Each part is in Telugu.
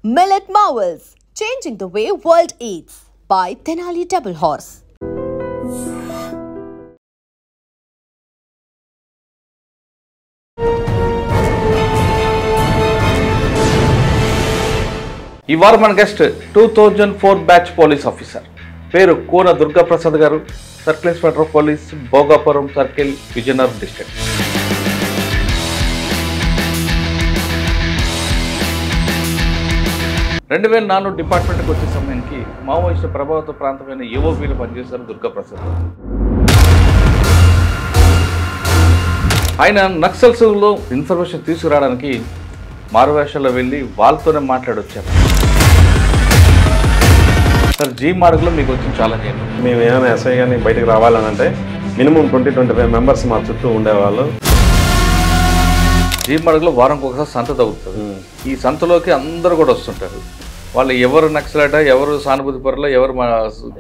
Millet Marvels, changing the way world eats by Tenali Double Horse. ఈ వారం మన గెస్ట్ 2004 బ్యాచ్ పోలీస్ ఆఫీసర్ పేరు కోన దుర్గా ప్రసాద్ గారు, circle inspector of police, Bhogapuram circle, Vizianagaram district. డిపార్ట్మెంట్కి వచ్చే సమయానికి మావోయిస్టు ప్రభావిత ప్రాంతమైన ఏఓబీలో పనిచేశారు దుర్గా ప్రసాద్ గారు. ఆయన నక్సల్స్లో ఇన్ఫర్మేషన్ తీసుకురావడానికి మారువేషాల్లో వెళ్ళి వాళ్ళతోనే మాట్లాడొచ్చారు. సార్, జీ మార్గ్లో మీకు వచ్చిన ఛాలెంజ్ ఏంటి? మేము ఏమైనా ఎస్ఐ కానీ బయటకు రావాలని అంటే మినిమం 20-25 మెంబర్స్ మా చుట్టూ ఉండేవాళ్ళు. జీ మార్గ్లో వారంకి ఒకసారి సంత తగ్గుతుంది. ఈ సంతలోకి అందరూ కూడా వస్తుంటారు. వాళ్ళు ఎవరు నక్సలట, ఎవరు సానుభూతి పరులో,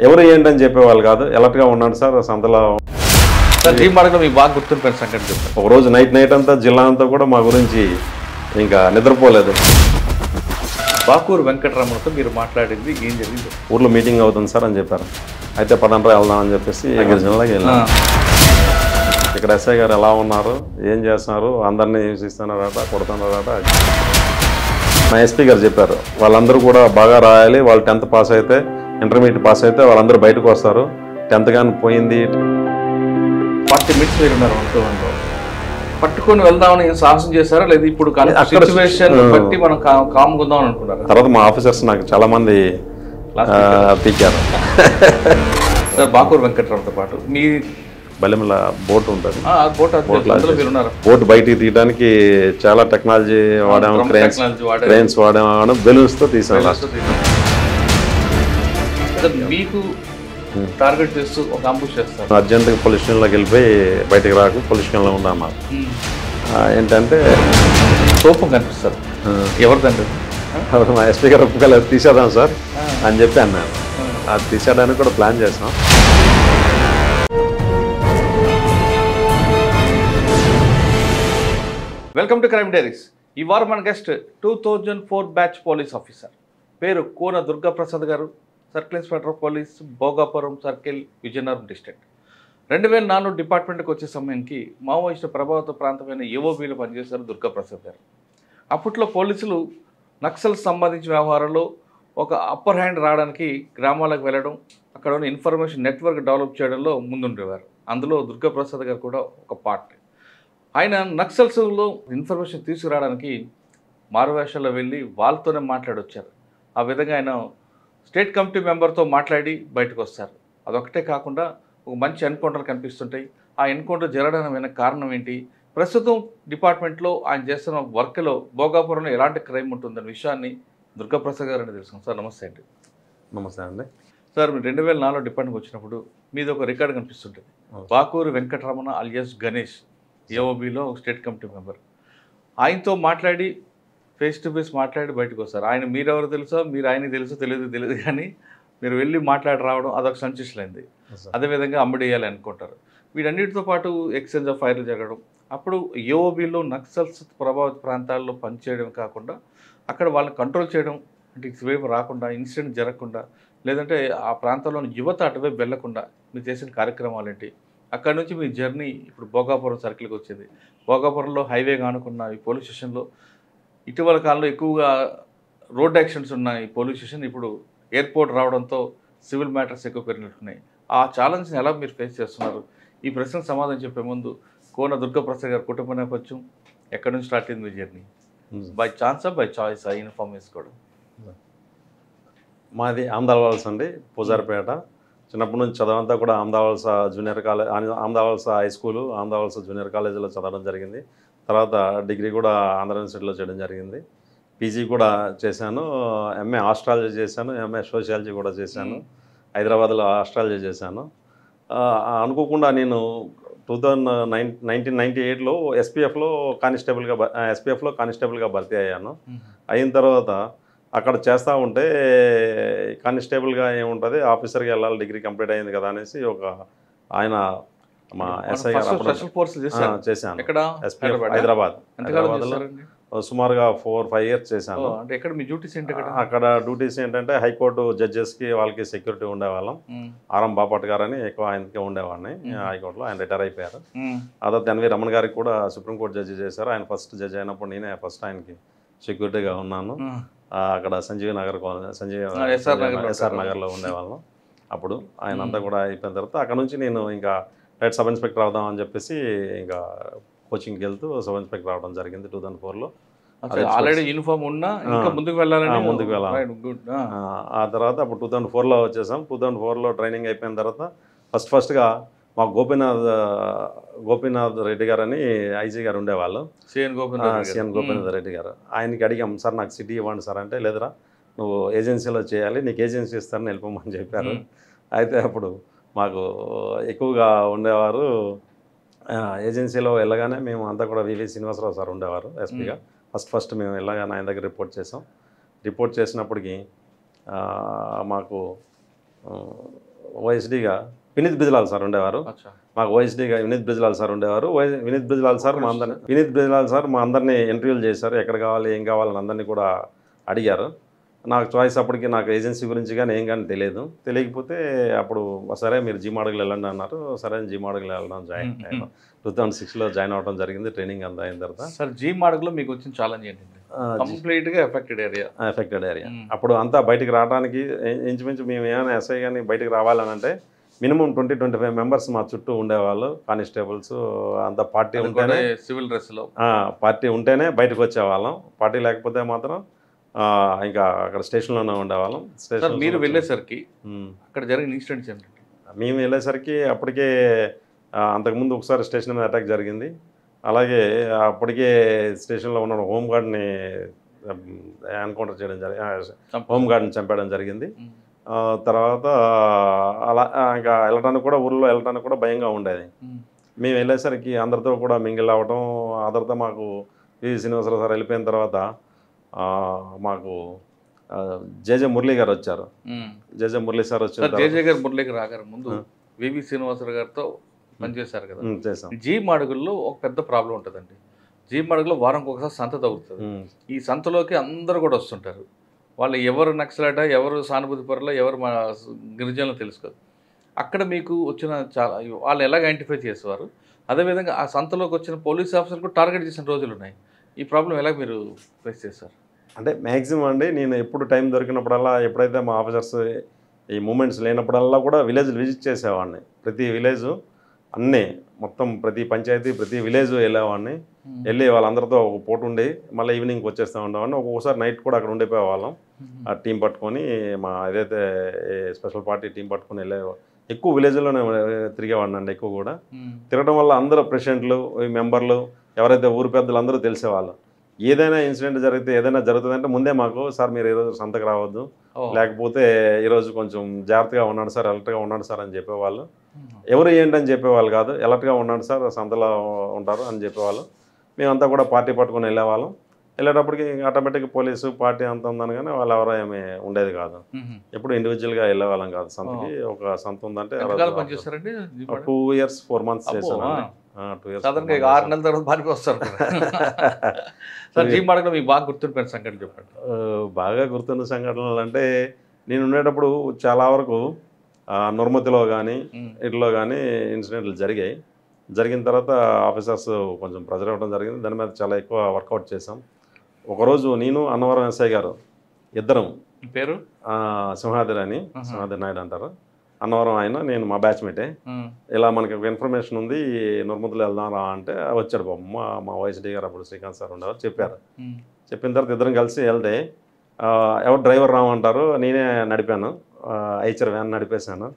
ఎవరు ఏంటని చెప్పేవాళ్ళు కాదు. ఎలర్ట్గా ఉన్నాడు సార్ సంతలో. సార్, జీ మార్గ్లో మీకు బాగా గుర్తుండిపోయిన సంఘటన చెప్తారు. ఒకరోజు నైట్ అంతా జిల్లా అంతా కూడా మా గురించి ఇంకా నిద్రపోలేదు. బాకూరు వెంకటరమణతో మీరు మాట్లాడింది ఏం జరిగింది? ఊర్లో మీటింగ్ అవుతుంది సార్ అని చెప్పారు. అయితే పదండ్రా వెళ్దాం అని చెప్పేసి గిరిజనలోకి వెళ్ళాం. ఇక్కడ ఎస్ఐ గారు ఎలా ఉన్నారు, ఏం చేస్తున్నారు, అందరినీ హింసిస్తున్నారట, కొడుతున్నారట. మా ఎస్పీ గారు చెప్పారు వాళ్ళందరూ కూడా బాగా రాయాలి, వాళ్ళు 10th పాస్ అయితే, ఇంటర్మీడియట్ పాస్ అయితే వాళ్ళందరూ బయటకు వస్తారు. 10th కానీ పోయింది. 40 మినిట్స్ మీరు ఉన్నారు వంటలో. పట్టుకొని వెళ్దామని సాహసం చేశారా, లేదా ఇప్పుడు సిచ్యువేషన్ బట్టి మనం కామ్గుందాం అనుకున్నారు? తర్వాత మా ఆఫీసర్స్ నాకు చాలా మంది పీకారు. సార్, బాకూరు వెంకటరావుతో పాటు మీ బల్లెమల బోట్ ఉంటుంది. బోట్ బయటికి తీయడానికి చాలా టెక్నాలజీ వాడాము. క్రెయిన్స్ వాడాము, బెలూన్స్తో తీసాము. మీకు టార్గెట్ చేస్తూ ఒక అంబుష్ చేస్తారు. అర్జెంట్గా పోలీస్ స్టేషన్లోకి వెళ్ళిపోయి బయటకు రాకు, పోలీస్ స్టేషన్లో ఉన్నాము. ఏంటంటే కోపం కనిపిస్తారు. ఎవరిదండి? మా ఎస్పీ గారు ఒప్పుకోలేదు, తీసేద్దాం సార్ అని చెప్పి అన్నాను. అది తీసేయడానికి కూడా ప్లాన్ చేసాం. Welcome to crime diaries. ఈ వారం మన గెస్ట్ 2004 బ్యాచ్ పోలీస్ ఆఫీసర్ పేరు కోన దుర్గా ప్రసాద్ గారు, circle inspector of police, Bhogapuram circle, Vizianagaram district. 2004 డిపార్ట్మెంట్కి వచ్చే సమయానికి మావోయిస్టు ప్రభావిత ప్రాంతమైన ఏఓబీలో పనిచేశారు దుర్గా ప్రసాద్ గారు. అప్పట్లో పోలీసులు నక్సల్స్ సంబంధించిన వ్యవహారాల్లో ఒక అప్పర్ హ్యాండ్ రావడానికి గ్రామాలకు వెళ్ళడం, అక్కడ ఉన్న ఇన్ఫర్మేషన్ నెట్వర్క్ డెవలప్ చేయడంలో ముందుండేవారు. అందులో దుర్గా ప్రసాద్ గారు కూడా ఒక పార్ట్. ఆయన నక్సల్స్లో ఇన్ఫర్మేషన్ తీసుకురావడానికి మారువేషాల్లో వెళ్ళి వాళ్ళతోనే మాట్లాడొచ్చారు. ఆ విధంగా ఆయన స్టేట్ కమిటీ మెంబర్తో మాట్లాడి బయటకు వస్తారు. అదొకటే కాకుండా ఒక మంచి ఎన్కౌంటర్ కనిపిస్తుంటాయి. ఆ ఎన్కౌంటర్ జరగడానికి వెనక కారణం ఏంటి, ప్రస్తుతం డిపార్ట్మెంట్లో ఆయన చేస్తున్న వర్క్లో భోగాపురంలో ఎలాంటి క్రైమ్ ఉంటుందనే విషయాన్ని దుర్గా ప్రసాద్ గారు అని తెలుసుకున్నాం. సార్, నమస్తే అండి. నమస్తే అండి. సార్, మీరు 2004 డిపార్ట్మెంట్కి వచ్చినప్పుడు మీది ఒక రికార్డు కనిపిస్తుంటుంది. బాకూరు వెంకటరమణ అలియాస్ గణేష్, ఏఓబీలో స్టేట్ కమిటీ మెంబర్. ఆయనతో మాట్లాడి ఫేస్ టు ఫేస్ మాట్లాడి బయటకు వస్తారు. ఆయన మీరెవరు తెలుసో, మీరు ఆయనకి తెలుసో తెలియదు కానీ మీరు వెళ్ళి మాట్లాడి రావడం అదొక సంచిష్లైంది. అదేవిధంగా అమ్మడేయాలి అనుకుంటారు. వీటన్నిటితో పాటు ఎక్స్చేంజ్ ఆఫ్ ఫైర్లు జరగడం, అప్పుడు ఏఓబీలో నక్సల్స్ ప్రభావిత ప్రాంతాల్లో పనిచేయడం కాకుండా అక్కడ వాళ్ళని కంట్రోల్ చేయడం, అంటే ఇటువైపు రాకుండా, ఇన్సిడెంట్ జరగకుండా, లేదంటే ఆ ప్రాంతంలోని యువత అటువైపు వెళ్లకుండా మీరు చేసిన కార్యక్రమాలు ఏంటి? అక్కడ నుంచి మీ జర్నీ ఇప్పుడు భోగాపురం సర్కిల్కి వచ్చింది. భోగాపురంలో హైవే కానుకున్న ఈ పోలీస్ స్టేషన్లో ఇటీవల కాలంలో ఎక్కువగా రోడ్ యాక్సిడెంట్స్ ఉన్న ఈ పోలీస్ స్టేషన్ ఇప్పుడు ఎయిర్పోర్ట్ రావడంతో సివిల్ మ్యాటర్స్ ఎక్కువ పెరిగినట్టున్నాయి. ఆ ఛాలెంజ్ని ఎలా మీరు ఫేస్ చేస్తున్నారు? ఈ ప్రశ్నకు సమాధానం చెప్పే ముందు కోన దుర్గా ప్రసాద్ గారు కుటుంబ నేపథ్యం, ఎక్కడి నుంచి స్టార్ట్ అయింది మీ జర్నీ? బై ఛాన్సా బై చాయిస్ ఇన్ఫార్మ్ చేసుకోవడం? మాది ఆమదాలవలస అండి, పూజారిపేట. చిన్నప్పటి నుంచి చదవంతా కూడా Amadalavalasa junior college, Amadalavalasa high school, Amadalavalasa junior కాలేజీలో చదవడం జరిగింది. తర్వాత డిగ్రీ కూడా ఆంధ్ర యూనివర్సిటీలో చేయడం జరిగింది. పీజీ కూడా చేశాను, ఎంఏ ఆస్ట్రాలజీ చేశాను, ఎంఏ సోషియాలజీ కూడా చేశాను. హైదరాబాద్లో ఆస్ట్రాలజీ చేశాను. అనుకోకుండా నేను 1998లో ఎస్పీఎఫ్లో కానిస్టేబుల్గా భర్తీ అయ్యాను. అయిన తర్వాత అక్కడ చేస్తూ ఉంటే కానిస్టేబుల్గా ఏముంటుంది, ఆఫీసర్గా వెళ్ళాలి, డిగ్రీ కంప్లీట్ అయింది కదా అనేసి ఒక ఆయన మా ఎస్ఐ గారు స్పెషల్ ఫోర్స్ చేశాను. ఎస్పీఎఫ్ హైదరాబాద్లో సుమారుగా 4-5 ఇయర్స్ చేశాను. అంటే ఎక్కడ మీ డ్యూటీస్ ఏంటి అక్కడ డ్యూటీస్ ఏంటంటే హైకోర్టు జడ్జెస్కి వాళ్ళకి సెక్యూరిటీ ఉండేవాళ్ళం. ఆర్ఎం బాపట్ గారు అని ఎక్కువ ఆయనకి ఉండేవాడిని హైకోర్టులో. ఆయన రిటైర్ అయిపోయారు. ఆ తర్వాత ఎన్వి రమణ గారికి కూడా సుప్రీంకోర్టు జడ్జి చేశారు. ఆయన ఫస్ట్ జడ్జి అయినప్పుడు నేనే ఫస్ట్ ఆయనకి సెక్యూరిటీగా ఉన్నాను. అక్కడ సంజీవ్ ఎస్ఆర్ నగర్లో ఉండేవాళ్ళం. అప్పుడు ఆయన అంతా కూడా అయిపోయిన తర్వాత అక్కడ నుంచి నేను ఇంకా డైరెక్ట్ సబ్ ఇన్స్పెక్టర్ అవుదామని చెప్పేసి ఇంకా కోచింగ్కి వెళ్తూ సబ్ ఇన్స్పెక్టర్ అవడం జరిగింది 2004లో. ఆల్రెడీ యూనిఫామ్ ఉన్నా ఇంకా ముందుకు వెళ్ళాలని ముందుకు వెళ్ళాలి. ఆ తర్వాత అప్పుడు 2004లో వచ్చేసాం. 2004లో ట్రైనింగ్ అయిపోయిన తర్వాత ఫస్ట్గా మా గోపీనాథ్ రెడ్డి గారు అని ఐజీ గారు ఉండేవాళ్ళు. సిఎన్ గోపీనాథ్ రెడ్డి గారు. ఆయనకి అడిగాం, సార్ నాకు సిటీ ఇవ్వండి సార్ అంటే, లేదురా నువ్వు ఏజెన్సీలో చేయాలి, నీకు ఏజెన్సీ ఇస్తారని వెళ్ళిపోమని చెప్పారు. అయితే అప్పుడు మాకు ఎక్కువగా ఉండేవారు ఏజెన్సీలో వెళ్ళగానే మేము అంతా కూడా వివి శ్రీనివాసరావు సార్ ఉండేవారు ఎస్పీగా. ఫస్ట్ మేము వెళ్ళగానే ఆయన దగ్గర రిపోర్ట్ చేసాం. రిపోర్ట్ చేసినప్పటికీ మాకు ఓఎస్డీగా వినీత్ బిజ్లాల్ సార్ ఉండేవారు. మాకు ఓఎస్డీగా వినీత్ బిజ్లాల్ సార్ ఉండేవారు. వినీత్ బిజ్లాల్ సార్ మా అందరినీ ఇంటర్వ్యూలు చేశారు. ఎక్కడ కావాలి ఏం కావాలని అందరినీ కూడా అడిగారు. నాకు చాయిస్ అప్పటికి నాకు ఏజెన్సీ గురించి కానీ ఏం కానీ తెలియకపోతే అప్పుడు సరే మీరు జీమాడుగులు వెళ్ళండి అన్నారు. సరే జీమాడుగులు వెళ్ళడం జాయిన్ 2006లో జాయిన్ అవ్వడం జరిగింది. ట్రైనింగ్ అంతా అయిన తర్వాత సార్ జీమాడుగులో మీకు వచ్చిన ఛాలెంజ్ ఏంటంటే కంప్లీట్గా ఎఫెక్టెడ్ ఏరియా. అప్పుడు అంతా బయటికి రావడానికి ఇంచుమించు మేము ఏమైనా ఎస్ఐ కానీ బయటకు రావాలని అంటే మినిమం 20-25 మెంబర్స్ మా చుట్టూ ఉండేవాళ్ళు. కానిస్టేబుల్స్ అంతా పార్టీ ఉంటేనే సివిల్ డ్రెస్లో పార్టీ ఉంటేనే బయటకు వచ్చేవాళ్ళం. పార్టీ లేకపోతే మాత్రం ఇంకా అక్కడ స్టేషన్లోనే ఉండేవాళ్ళం. మీరు వెళ్ళేసరికి అక్కడ జరిగిన ఇన్సిడెంట్స్ ఏంటంటే మేము వెళ్ళేసరికి అప్పటికే అంతకుముందు ఒకసారి స్టేషన్ మీద అటాక్ జరిగింది. అలాగే అప్పటికే స్టేషన్లో ఉన్న హోంగార్డ్ని ఎన్కౌంటర్ చేయడం జరిగింది. హోంగార్డ్ని చంపేయడం జరిగింది. తర్వాత అలా ఇంకా ఊళ్ళో వెళ్ళటానికి కూడా భయంగా ఉండేది. మేము వెళ్ళేసరికి అందరితో కూడా మింగిల్ అవ్వటం. అందరితో మాకు వి శ్రీనివాసరావు సార్ వెళ్ళిపోయిన తర్వాత మాకు జేజే మురళీ గారు వచ్చారు. జేజే మురళీ సార్ వచ్చారు. జేజే గారు మురళీకి రాగారు ముందు వివి శ్రీనివాసరావు గారితో పనిచేశారు కదా. చేసాం. జీమాడుగుల్లో ఒక పెద్ద ప్రాబ్లం ఉంటుందండి. జీమాడుగులో వారంకి ఒకసారి సంత తగ్గుతుంది. ఈ సంతలోకి అందరూ కూడా వస్తుంటారు. వాళ్ళు ఎవరు నక్సలట, ఎవరు సానుభూతి పరులో, ఎవరు మా గిరిజనులు తెలుసుకోదు. అక్కడ మీకు వచ్చిన చాలా వాళ్ళు ఎలాగ ఐడెంటిఫై చేసేవారు. అదేవిధంగా ఆ సంతలోకి వచ్చిన పోలీస్ ఆఫీసర్ కూడా టార్గెట్ చేసిన రోజులు ఉన్నాయి. ఈ ప్రాబ్లం ఎలా మీరు ఫేస్ చేస్తారు? అంటే మ్యాక్సిమం అండి నేను ఎప్పుడు టైం దొరికినప్పుడల్లా, ఎప్పుడైతే మా ఆఫీసర్స్ ఈ మూమెంట్స్ లేనప్పుడల్లా కూడా విలేజ్లు విజిట్ చేసేవాడిని. ప్రతి విలేజ్ అన్నీ మొత్తం ప్రతి పంచాయతీ ప్రతి విలేజ్ వెళ్ళేవాడిని. వెళ్ళి వాళ్ళందరితో ఒక పూట ఉండి మళ్ళీ ఈవినింగ్కి వచ్చేస్తూ ఉండేవాడిని. ఒక్కొక్కసారి నైట్ కూడా అక్కడ ఉండిపోయేవాళ్ళం. ఆ టీం పట్టుకొని మా ఏదైతే స్పెషల్ పార్టీ టీం పట్టుకొని ఎక్కువ విలేజ్లోనే తిరిగేవాడిని అండి. ఎక్కువ కూడా తిరగడం వల్ల అందరూ ప్రెసిడెంట్లు, మెంబర్లు, ఎవరైతే ఊరు పెద్దలు అందరూ తెలిసేవాళ్ళు. ఏదైనా ఇన్సిడెంట్ జరిగితే ఏదైనా జరుగుతుందంటే ముందే మాకు, సార్ మీరు ఈరోజు సంతకు రావద్దు, లేకపోతే ఈరోజు కొంచెం జాగ్రత్తగా ఉన్నాడు సార్, అలర్ట్గా ఉన్నాడు సార్ అని చెప్పేవాళ్ళు. ఎవరు ఏంటని చెప్పేవాళ్ళు కాదు, అలర్ట్గా ఉన్నాడు సార్, సంతలో ఉంటారు అని చెప్పేవాళ్ళు. మేమంతా కూడా పార్టీ పట్టుకొని వెళ్ళేవాళ్ళం. వెళ్ళేటప్పటికి ఆటోమేటిక్గా పోలీసు పార్టీ అంత ఉందని కానీ వాళ్ళు ఎవరో ఏమి ఉండేది కాదు. ఎప్పుడు ఇండివిజువల్గా వెళ్ళేవాళ్ళం కాదు సంతకి. ఒక సంత ఉందంటే 2 years 4 months చేశాను. 2 years 6 నెలల తర్వాత బాగా వస్తారు. జీమాడుగులో మీకు బాగా గుర్తుండిపోయిన సంఘటన చెప్పండి. బాగా గుర్తున్న సంఘటనలు అంటే నేను ఉండేటప్పుడు చాలా వరకు నుర్మతిలో కానీ ఇట్లో కానీ ఇన్సిడెంట్లు జరిగిన తర్వాత ఆఫీసర్స్ కొంచెం ప్రెజర్ అవ్వడం జరిగింది. దాని మీద చాలా ఎక్కువ వర్కౌట్ చేసాం. ఒకరోజు నేను అన్నవరం ఎస్ఐ గారు ఇద్దరం, పేరు సింహాద్రి నాయుడు అంటారు, అన్నవరం ఆయన, నేను మా బ్యాచ్మేటే. ఇలా మనకి ఒక ఇన్ఫర్మేషన్ ఉంది నుర్మతిలో వెళ్దాం రా అంటే వచ్చాడు బాబు. మా ఓఎస్డీ గారు అప్పుడు శ్రీకాంత్ సార్ ఉండేవారు. చెప్పిన తర్వాత ఇద్దరం కలిసి వెళ్తే ఎవరు డ్రైవర్ రామంటారు, నేనే నడిపాను. Eicher van నడిపేశాను.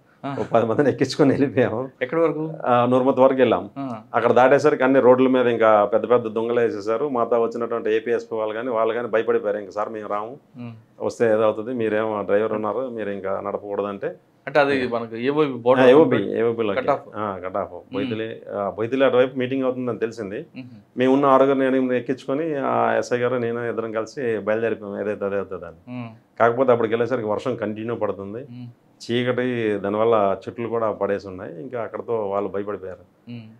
10 మందిని ఎక్కించుకొని వెళ్ళిపోయాము. ఎక్కడి వరకు? నుర్మతి వరకు వెళ్ళాం. అక్కడ దాటేసరికి అన్ని రోడ్ల మీద ఇంకా పెద్ద పెద్ద దొంగలు వేసేసారు. మాతో వచ్చినటువంటి ఏపీఎస్పీ వాళ్ళు కానీ భయపడిపోయారు. ఇంకా సార్ మేము రాము, వస్తే ఏదవుతుంది, మీరేమో డ్రైవర్ ఉన్నారు, మీరు ఇంకా నడపకూడదంటే అంటే అది మనకు ఏఓబి ఏఓబీలో కట్ ఆఫ్ బొయ్తిలి అటువైపు మీటింగ్ అవుతుందని తెలిసింది. మేము ఉన్న 6 నేను ఎక్కించుకొని ఆ ఎస్ఐ గారు నేను ఇద్దరం కలిసి బయలుదేరిపోయాం. ఏదైతే అదే అవుతుందని. కాకపోతే అప్పటికి వెళ్ళేసరికి వర్షం కంటిన్యూ పడుతుంది, చీకటి, దానివల్ల చెట్లు కూడా పడేసి ఉన్నాయి. ఇంకా అక్కడతో వాళ్ళు భయపడిపోయారు.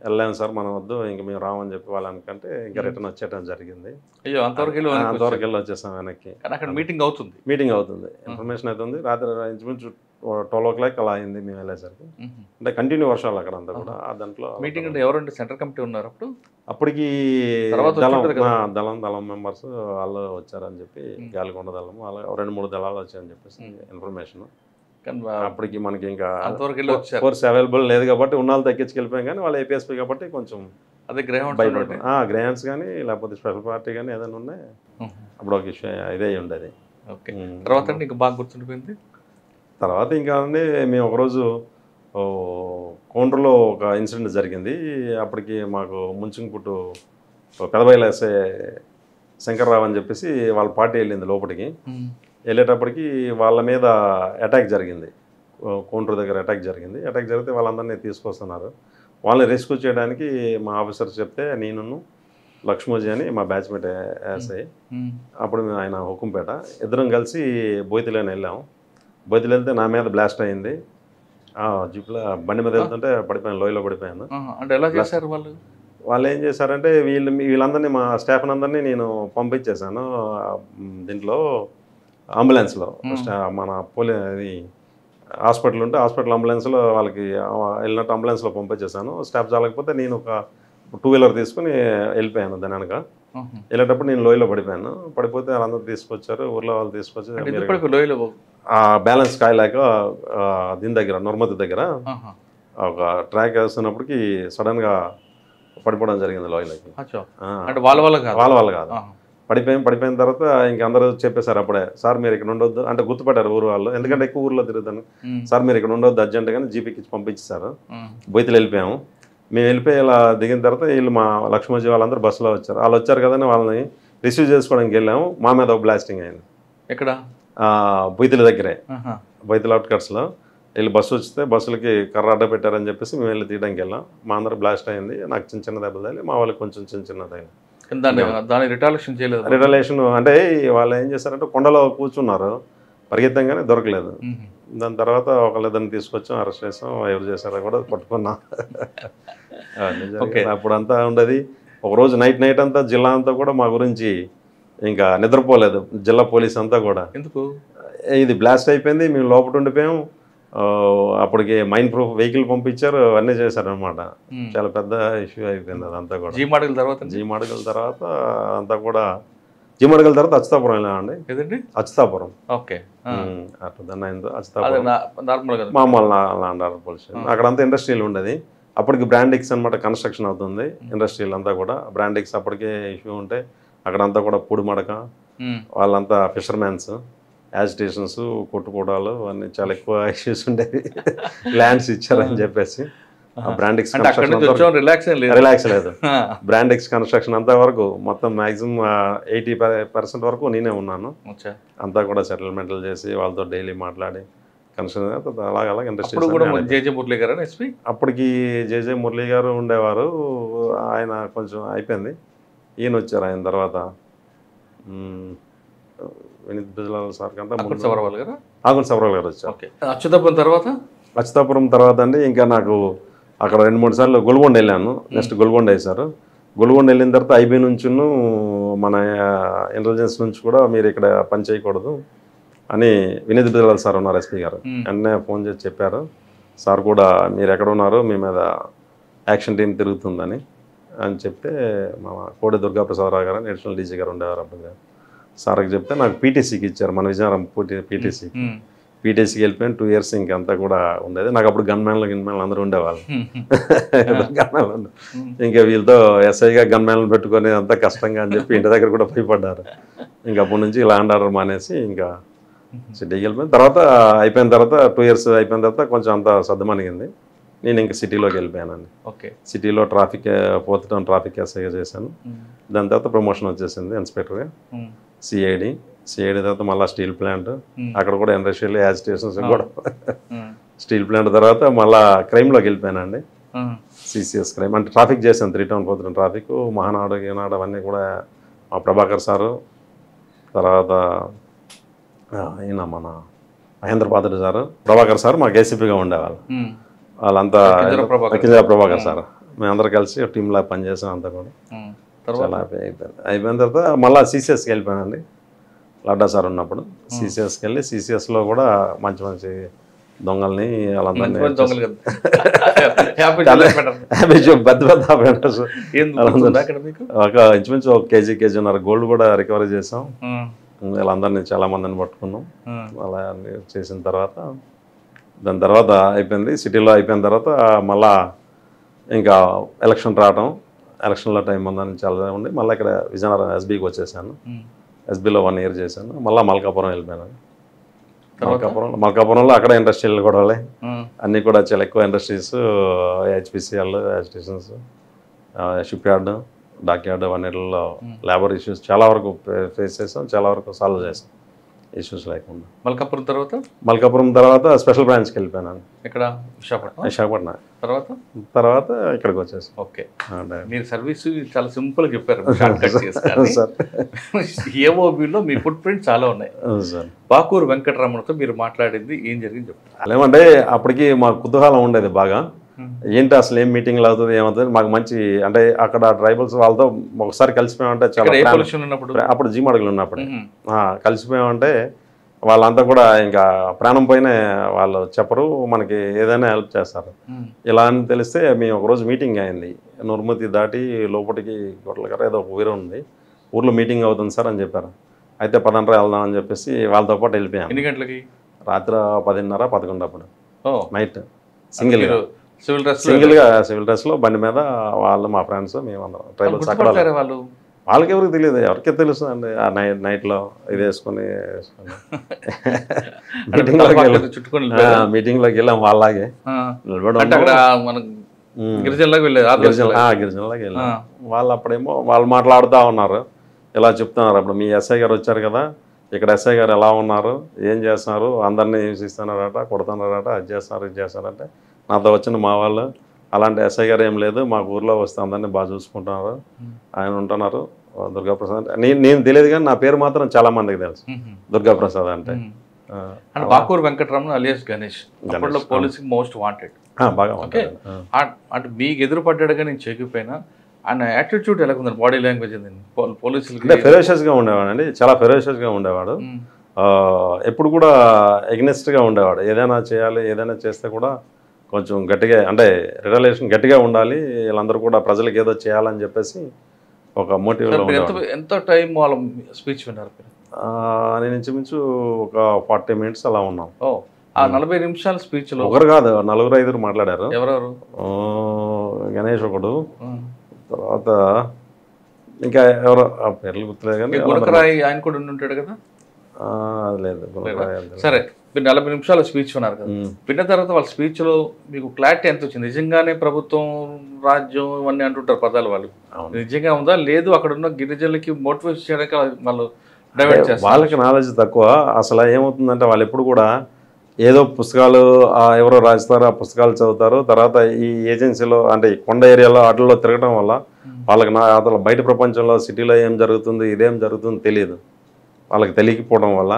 వెళ్ళాము సార్ మనం వద్దు, ఇంకా మేము రామని చెప్పి వాళ్ళు అనుకుంటే ఇంకా రిటర్న్ వచ్చేయడం జరిగింది. అంతవరకు వెళ్ళి వచ్చేసాం వెనక్కి. మీటింగ్ అవుతుంది ఇన్ఫర్మేషన్ అవుతుంది. రాత్రి ఇంచుమించు 12 o'clock అలా అయింది మేము వెళ్ళేసరికి. అంటే కంటిన్యూ వర్షాలు అక్కడ అంతా కూడా. దాంట్లో మీటింగ్ అంటే ఎవరంటే సెంట్రల్ కమిటీ ఉన్నారు అప్పటికి దళం మెంబర్స్ వాళ్ళు వచ్చారని చెప్పి, గాలికొండ దళం వాళ్ళ 2-3 దళాలు వచ్చాయని చెప్పేసి ఇన్ఫర్మేషన్. అప్పటికి మనకి ఇంకా ఫోర్స్ అవైలబుల్ లేదు కాబట్టి ఉన్నాళ్ళు తగ్గించుకెళ్ళిపోయాం. కానీ వాళ్ళు ఏపీఎస్పీ కాబట్టి కొంచెం అదే గ్రౌండ్స్ కానీ లేకపోతే స్పెషల్ పార్టీ కానీ ఏదైనా ఉన్నాయి. అప్పుడు ఒక ఇష్యూ ఇదే ఉండేది. తర్వాత ఇంకా బాగా గుర్తుండిపోయింది. తర్వాత ఇంకా మేము ఒకరోజు కోండ్రలో ఒక ఇన్సిడెంట్ జరిగింది. అప్పటికి మాకు ముంచింగ్పుట్టు పెదబయలు వేసే శంకర్రావు అని చెప్పేసి వాళ్ళ పార్టీ వెళ్ళింది లోపలికి. వెళ్ళేటప్పటికి వాళ్ళ మీద అటాక్ జరిగింది. కోండ్రు దగ్గర అటాక్ జరిగితే వాళ్ళందరినీ తీసుకొస్తున్నారు. వాళ్ళని రెస్క్యూ చేయడానికి మా ఆఫీసర్స్ చెప్తే నేను లక్ష్మోజీ అని మా బ్యాచ్మేట్ ఎస్ఐ, అప్పుడు మేము ఆయన హుకుంపేట ఇద్దరం కలిసి బోయితిలేని వెళ్ళాము. బోయితిలో వెళ్తే నా మీద బ్లాస్ట్ అయింది. జీప్లో బండి మీద వెళ్తుంటే పడిపోయాను, లోయలో పడిపోయాను. అంటే ఎలా చేశారు వాళ్ళు ఏం చేశారంటే వీళ్ళందరినీ మా స్టాఫ్ అందరినీ నేను పంపించేశాను దీంట్లో అంబులెన్స్లో. మన హాస్పిటల్ ఉంటే హాస్పిటల్ అంబులెన్స్లో వాళ్ళకి వెళ్ళినట్టు అంబులెన్స్లో పంపించేశాను. స్టాఫ్ చాలకపోతే నేను ఒక 2-wheeler తీసుకుని వెళ్ళిపోయాను. దాని వెనక వెళ్ళేటప్పుడు నేను లోయలో పడిపోతే వాళ్ళందరూ తీసుకొచ్చారు, ఊర్లో వాళ్ళు తీసుకొచ్చి బ్యాలెన్స్ కాయలేక దీని దగ్గర నర్మతి దగ్గర ఒక ట్రాక్ వేస్తున్నప్పటికి సడన్గా పడిపోవడం జరిగింది లోయలోకి. వాళ్ళ వల్ల కాదు, పడిపోయిన తర్వాత ఇంక అందరూ చెప్పేశారు అప్పుడే, సార్ మీరు ఇక్కడ ఉండొద్దు అంటే గుర్తుపట్టారు ఊరు వాళ్ళు, ఎందుకంటే ఎక్కువ ఊర్లో తిరుగుతాను. సార్ మీరు ఇక్కడ ఉండొద్దు అర్జెంట్గానే జీపీకి పంపించేశారు. బొయ్తిలు వెళ్ళిపోయాము. మేము వెళ్ళిపోయి ఇలా దిగిన తర్వాత వీళ్ళు మా లక్ష్మోజీ వాళ్ళందరూ బస్సులో వచ్చారు. వాళ్ళు వచ్చారు కదని వాళ్ళని రిసీవ్ చేసుకోవడానికి వెళ్ళాము. మా మీద ఒక బ్లాస్టింగ్ అయింది. ఎక్కడ? బొయ్తిల దగ్గరే, బొయ్తిల అవుట్కట్స్లో. వీళ్ళు బస్సు వస్తే బస్సులకి కర్ర అడ్డ పెట్టారని చెప్పేసి మేము వెళ్ళి తీయడానికి వెళ్ళాం. మా అందరూ బ్లాస్ట్ అయింది. నాకు చిన్న దెబ్బలు తగిలి, మా వాళ్ళకి కొంచెం చిన్న తగిలి. రిటలేషన్ అంటే వాళ్ళు ఏం చేశారంటే కొండలో కూర్చున్నారు, పరిగెత్తంగానే దొరకలేదు. దాని తర్వాత ఒకళ్ళిద్దరిని తీసుకొచ్చాం, అరెస్ట్ చేసాం. ఎవరు చేశారో కూడా పట్టుకున్నాం. అప్పుడంతా ఉండేది. ఒకరోజు నైట్ అంతా జిల్లా అంతా కూడా మా గురించి ఇంకా నిద్రపోలేదు, జిల్లా పోలీస్ అంతా కూడా. ఎందుకు? ఇది బ్లాస్ట్ అయిపోయింది, మేము లోపల ఉండిపోయాం. అప్పటికి మైన్ ప్రూఫ్ వెహికల్ పంపించారు, అన్నీ చేశారనమాట. చాలా పెద్ద ఇష్యూ అయిపోయింది అదంతా కూడా. జీమాడుగుల తర్వాత అంతా కూడా జీమాడుగుల తర్వాత అచ్యుతాపురం వెళ్ళామండి. అచ్యుతాపురం అట్లా దాన్ని అయిందో అచ్యుతాపురం మామూలు లాండార్ పోలీస్ స్టేషన్. అక్కడంతా ఇండస్ట్రియల్ ఉండేది. అప్పటికి బ్రాండిక్స్ అనమాట కన్స్ట్రక్షన్ అవుతుంది ఇండస్ట్రియల్ అంతా కూడా. బ్రాండిక్స్ అప్పటికే ఇష్యూ ఉంటే అక్కడంతా కూడా పూడి మడక, వాళ్ళంతా ఫిషర్మ్యాన్స్, యాజిటేషన్స్, కొట్టుకోవడాలు అన్నీ చాలా ఎక్కువ ఇష్యూస్ ఉండేవి. ల్యాండ్స్ ఇచ్చారని చెప్పేసి బ్రాండిక్స్ రిలాక్స్ లేదు. బ్రాండిక్స్ కన్స్ట్రక్షన్ అంతా వరకు మొత్తం మ్యాక్సిమం 80% వరకు నేనే ఉన్నాను. అంతా కూడా సెటిల్మెంట్లు చేసి వాళ్ళతో డైలీ మాట్లాడి కన్స్ట్రక్షన్ అలాగ ఇండస్ట్రీ. అప్పటికి జేజే మురళీ గారు ఉండేవారు, ఆయన కొంచెం అయిపోయింది. ఈయన వచ్చారు ఆయన తర్వాత, వినీత్ బిజ్లాల్ సార్ కంటే ఆకుల సబర్వాల్ గారు వచ్చారు. అచ్యుతాపురం తర్వాత అండి ఇంకా నాకు అక్కడ 2-3 సార్లు గొల్గొండ వెళ్ళాను. నెక్స్ట్ గొల్గొండ వేశారు. గొల్గొండ వెళ్ళిన తర్వాత ఐబీ నుంచి మన ఇంటెలిజెన్స్ నుంచి కూడా మీరు ఇక్కడ పని చేయకూడదు అని వినీత్ బిజ్లాల్ సార్ ఉన్నారు, ఎస్పీ గారు. వెంటనే ఫోన్ చేసి చెప్పారు, సార్ కూడా మీరు ఎక్కడ ఉన్నారు, మీ మీద యాక్షన్ టీం తిరుగుతుందని అని చెప్తే మా కోడి దుర్గాప్రసాదరావు గారు నేషనల్ డీజీ గారు ఉండేవారు అప్పుడు. సార్కి చెప్తే నాకు పీటీసీకి ఇచ్చారు, మన విజయనగరం పీటీసీకి వెళ్ళిపోయాను. 2 years ఇంకంతా కూడా ఉండేది. నాకు అప్పుడు గన్మ్యాన్లు అందరూ ఉండేవాళ్ళు. ఇంకా వీళ్ళతో ఎస్ఐగా గన్మ్యాన్లు పెట్టుకొని అంతా కష్టంగా అని చెప్పి ఇంటి దగ్గర కూడా భయపడ్డారు. ఇంకా అప్పటి నుంచి ల్యాండ్ ఆర్డర్ మానేసి ఇంకా సిటీకి వెళ్ళిపోయిన తర్వాత అయిపోయిన తర్వాత 2 years అయిపోయిన తర్వాత కొంచెం అంతా సర్దుమణిగింది. నేను ఇంకా సిటీలోకి వెళ్ళిపోయానండి. సిటీలో ఫోర్త్ టౌన్ ట్రాఫిక్ ఎస్ఐగా చేశాను. దాని తర్వాత ప్రమోషన్ వచ్చేసింది ఇన్స్పెక్టర్గా. సిఐడి తర్వాత మళ్ళీ స్టీల్ ప్లాంట్, అక్కడ కూడా ఇండస్ట్రియల్ యాజిటేషన్స్ కూడా స్టీల్ ప్లాంట్ తర్వాత మళ్ళీ క్రైమ్లోకి వెళ్ళిపోయానండి. సిసిఎస్ క్రైమ్ అంటే ట్రాఫిక్ చేశాను, 3 టౌన్ 4 టౌన్ ట్రాఫిక్, మహానాడు ఈనాడు అవన్నీ కూడా మా ప్రభాకర్ సారు, తర్వాత ఈయన మన మహేంద్ర పాత్రుడు సారు, ప్రభాకర్ సార్ మాకు ఏసీపీగా ఉండేవాళ్ళు. వాళ్ళంతా కింజరా ప్రభాకర్ సార్, మేమందరం కలిసి టీంలా పనిచేసాం అంతా కూడా. చాలా అయిపోయిన తర్వాత మళ్ళీ సిసిఎస్కి వెళ్ళిపోయానండి. లడ్డా సార్ ఉన్నప్పుడు సిసిఎస్కి వెళ్ళి సిసిఎస్లో కూడా మంచి మంచి దొంగల్ని వాళ్ళందరినీ పెద్ద పెద్ద ఆపరేటర్స్ ఒక ఇంచుమించు 1 కేజీన్నర గోల్డ్ కూడా రికవరీ చేసాం. వీళ్ళందరినీ చాలా మందిని పట్టుకున్నాం. అలా చేసిన తర్వాత దాని తర్వాత అయిపోయింది. సిటీలో అయిపోయిన తర్వాత మళ్ళా ఇంకా ఎలక్షన్ రావటం, ఎలక్షన్లో టైం ఉందని చాలా ఉండి మళ్ళీ ఇక్కడ విజయనగరం ఎస్బీకి వచ్చేసాను. ఎస్బీలో 1 ఇయర్ చేశాను. మళ్ళీ మల్కాపురం వెళ్ళిపోయాను. మల్కాపురంలో అక్కడ ఇండస్ట్రియల్ కూడా అన్నీ కూడా చాలా ఎక్కువ industries, HPCL, stations, shipyard, dockyard అవన్నిటిలో లేబర్ ఇష్యూస్ చాలా వరకు ఫేస్ చేసాం, చాలా వరకు సాల్వ్ చేసాం ఇష్యూస్ లేకుండా. మల్కాపురం తర్వాత స్పెషల్ బ్రాంచ్కి వెళ్ళిపోయాను. ఇక్కడ విశాఖపట్నం తర్వాత ఇక్కడికి వచ్చేసి. ఓకే, మీరు సర్వీస్ చాలా సింపుల్గా చెప్పారు. ఏఓబిలో మీ ఫుట్ ప్రింట్ చాలా ఉన్నాయి. బాకూరు వెంకటరమణతో మీరు మాట్లాడింది ఏం జరిగింది చెప్తారు? ఏమంటే అప్పటికి మాకు కుతూహలం ఉండేది బాగా, ఏంటి అసలు ఏం మీటింగ్లు అవుతుంది ఏమవుతుంది. మాకు మంచి అంటే అక్కడ ట్రైబల్స్ వాళ్ళతో ఒకసారి కలిసిపోయామంటే చాలా, అప్పుడు జీమడుగులు ఉన్నప్పుడు కలిసిపోయామంటే వాళ్ళంతా కూడా ఇంకా ప్రాణం పైన వాళ్ళు చెప్పరు, మనకి ఏదైనా హెల్ప్ చేస్తారు. ఇలా అని తెలిస్తే మేము ఒకరోజు మీటింగ్ అయింది. నుర్మతి దాటి లోపలికి గొడవలకర ఏదో ఒక ఊరు ఉంది, ఊర్లో మీటింగ్ అవుతుంది సార్ అని చెప్పారు. అయితే 10 వెళ్దాం అని చెప్పేసి వాళ్ళతో పాటు వెళ్ళిపోయాం. ఎన్ని గంటలకి? రాత్రి 10:30, 11 అప్పుడు నైట్. సివిల్ డ్రెస్లో బండి మీద వాళ్ళు మా ఫ్రెండ్స్ మేమందరం ట్రైబల్స్. అక్కడ వాళ్ళకి ఎవరికి తెలియదు, ఎవరికే తెలుస్తుంది అండి. ఆ నైట్లో ఇది వేసుకొని మీటింగ్లోకి వెళ్ళాం. వాళ్ళలాగే గిరిజనలోకి వెళ్ళాం. వాళ్ళు అప్పుడేమో వాళ్ళు మాట్లాడుతూ ఉన్నారు, ఇలా చెప్తున్నారు. అప్పుడు మీ ఎస్ఐ గారు వచ్చారు కదా, ఇక్కడ ఎస్ఐ గారు ఎలా ఉన్నారు, ఏం చేస్తున్నారు, అందరినీ హింసిస్తున్నారట, కొడుతున్నారట, అది చేస్తున్నారు ఇది చేస్తారంటే నాతో వచ్చిన మా వాళ్ళు అలాంటి ఎస్ఐ గారు ఏం లేదు, మాకు ఊర్లో వస్తే అందరినీ బాగా చూసుకుంటున్నారు, ఆయన ఉంటున్నారు దుర్గాప్రసాద్. నేను తెలియదు కానీ నా పేరు మాత్రం చాలా మందికి తెలుసు, దుర్గాప్రసాద్ అంటే. బాకూరు వెంకటరమణ అలియాస్ గణేష్ అప్పట్లో పోలీసింగ్ మోస్ట్ వాంటెడ్. బాగా అంటే మీకు ఎదురుపడ్డాడుగా నేను చెక్కిపోయినా ఆయన యాటిట్యూడ్ ఎలా ఉంది, బాడీ లాంగ్వేజ్ పోలీసులకి? ఫెరోషియస్గా ఉండేవాడు అండి, చాలా ఫెరోషియస్గా ఉండేవాడు. ఎప్పుడు కూడా ఎగ్నెస్ట్గా ఉండేవాడు. ఏదైనా చేయాలి, ఏదైనా చేస్తే కూడా కొంచెం గట్టిగా అంటే రిలేషన్ గట్టిగా ఉండాలి, వీళ్ళందరూ కూడా ప్రజలకు ఏదో చేయాలని చెప్పేసి ఒక మోటివ్లో. ఎంత టైం వాళ్ళ స్పీచ్ విన్నారు? నేను ఇంచుమించు ఒక 40 మినిట్స్ అలా ఉన్నాం. ఆ 40 నిమిషాల స్పీచ్లో ఒకరు కాదు 4-5 మాట్లాడారు. ఎవరెవరు? గణేష్ ఒకడు, తర్వాత ఇంకా ఎవరో పేర్లు గుర్తులేదు కానీ గుణకరాయ్ ఆయన కూడా ఉంటాడు కదా. లేదు సరే, మీరు 40 నిమిషాల స్పీచ్ విన్నారు కదా, విన్న తర్వాత వాళ్ళ స్పీచ్లో మీకు క్లారిటీ ఎంత వచ్చింది? నిజంగానే ప్రభుత్వం రాజ్యం ఇవన్నీ అంటుంటారు పదాలు, వాళ్ళు నిజంగా ఉందా లేదు అక్కడ ఉన్న గిరిజనులకి మోటివేట్ చేయడానికి వాళ్ళు డైవర్ట్ చేస్తారు? వాళ్ళకి నాలెడ్జ్ తక్కువ. అసలు ఏమవుతుందంటే వాళ్ళు ఎప్పుడు కూడా ఏదో పుస్తకాలు ఎవరో రాస్తారు, ఆ పుస్తకాలు చదువుతారు. తర్వాత ఈ ఏజెన్సీలో అంటే కొండ ఏరియాలో వాటిల్లో తిరగడం వల్ల వాళ్ళకి అసలు బయట ప్రపంచంలో సిటీలో ఏం జరుగుతుంది, ఇదేం జరుగుతుంది తెలియదు. వాళ్ళకి తెలియకపోవడం వల్ల,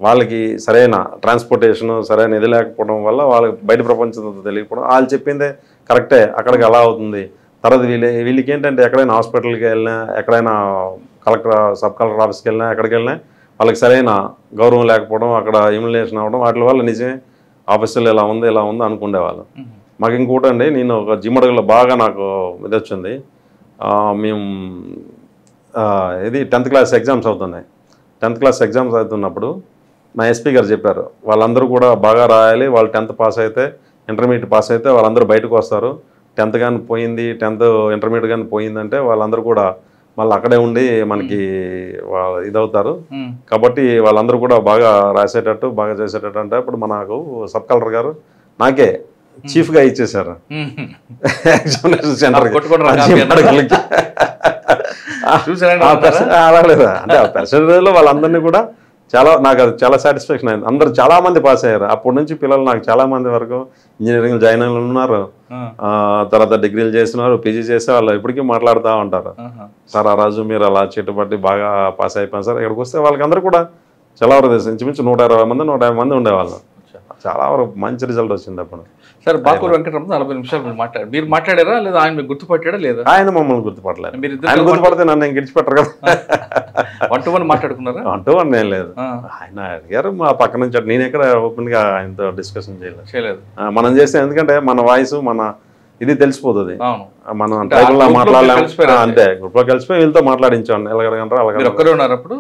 వాళ్ళకి సరైన ట్రాన్స్పోర్టేషన్ సరైన ఇది లేకపోవడం వల్ల వాళ్ళకి బయట ప్రపంచంతో తెలియకపోవడం. వాళ్ళు చెప్పిందే కరెక్టే, అక్కడికి అలా అవుతుంది. తర్వాత వీళ్ళకి ఏంటంటే ఎక్కడైనా హాస్పిటల్కి వెళ్ళినా, ఎక్కడైనా కలెక్టర్ సబ్ కలెక్టర్ ఆఫీస్కి వెళ్ళినా, ఎక్కడికి వెళ్ళినా వాళ్ళకి సరైన గౌరవం లేకపోవడం, అక్కడ ఇమ్యులేషన్ అవ్వడం, వాటి వల్ల నిజమే ఆఫీసులో ఇలా ఉంది అనుకునేవాళ్ళు. మాకు ఇంకోటి అండి, నేను ఒక జిమ్మడుగులో బాగా నాకు ఇది వచ్చింది. మేము ఇది 10th క్లాస్ ఎగ్జామ్స్ అవుతున్నాయి. 10th క్లాస్ ఎగ్జామ్స్ అవుతున్నప్పుడు మా ఎస్పీ గారు చెప్పారు, వాళ్ళందరూ కూడా బాగా రాయాలి, వాళ్ళు 10th పాస్ అయితే, ఇంటర్మీడియట్ పాస్ అయితే వాళ్ళందరూ బయటకు వస్తారు. 10th కానీ పోయింది, 10th ఇంటర్మీడియట్ కానీ పోయిందంటే వాళ్ళందరూ కూడా మళ్ళీ అక్కడే ఉండి మనకి ఇదవుతారు. కాబట్టి వాళ్ళందరూ కూడా బాగా రాసేటట్టు, బాగా చేసేటట్టు అంటే అప్పుడు మనకు సబ్ కలెక్టర్ గారు నాకే చీఫ్గా ఇచ్చేసారు ఎగ్జామినేషన్ సెంటర్కి. రాలేదా అంటే ఆ పర్సెంటేజ్లో వాళ్ళందరినీ కూడా నాకు అది చాలా సాటిస్ఫాక్షన్ అయింది. అందరూ చాలామంది పాస్ అయ్యారు. అప్పటి నుంచి పిల్లలు నాకు చాలామంది వరకు ఇంజనీరింగ్ జాయిన్ అయిన ఉన్నారు, తర్వాత డిగ్రీలు చేస్తున్నారు, పీజీ చేసే వాళ్ళు ఇప్పటికీ మాట్లాడుతూ ఉంటారు. సార్ ఆ రోజు మీరు అలా చేటుబట్టి బాగా పాస్ అయిపోయారు సార్. ఇక్కడికి వస్తే వాళ్ళకి అందరూ కూడా చాలా వరకు తెలుసు. ఇంచుమించు 120 మంది 150 మంది ఉండేవాళ్ళు. చాలా వరకు మంచి రిజల్ట్ వచ్చింది అప్పుడు. సార్ బాకూరు వెంకటరమణ 40 నిమిషాలు మీరు మాట్లాడారా లేదా ఆయన మీకు గుర్తుపట్టాడా లేదా? ఆయన మమ్మల్ని గుర్తుపట్టలేదు. ఆయన గుర్తుపడితే నన్ను గెలిచిపెట్టరు కదా. 1-to-1 మాట్లాడుకున్నారా? 1-to-1 ఏం లేదు. ఆయన అడిగారు మా పక్క నుంచి. నేను ఎక్కడ ఓపెన్ గా ఆయనతో డిస్కషన్ చేయలేదు. మనం చేస్తే ఎందుకంటే మన వాయిస్ మన ఇది తెలిసిపోతుంది. మనం ట్రైబుల్లో మాట్లాడలేము అంతే. గ్రూప్ లో కలిసిపోయి వీళ్ళతో మాట్లాడించాను. ఎలాగంటారు అలాగే.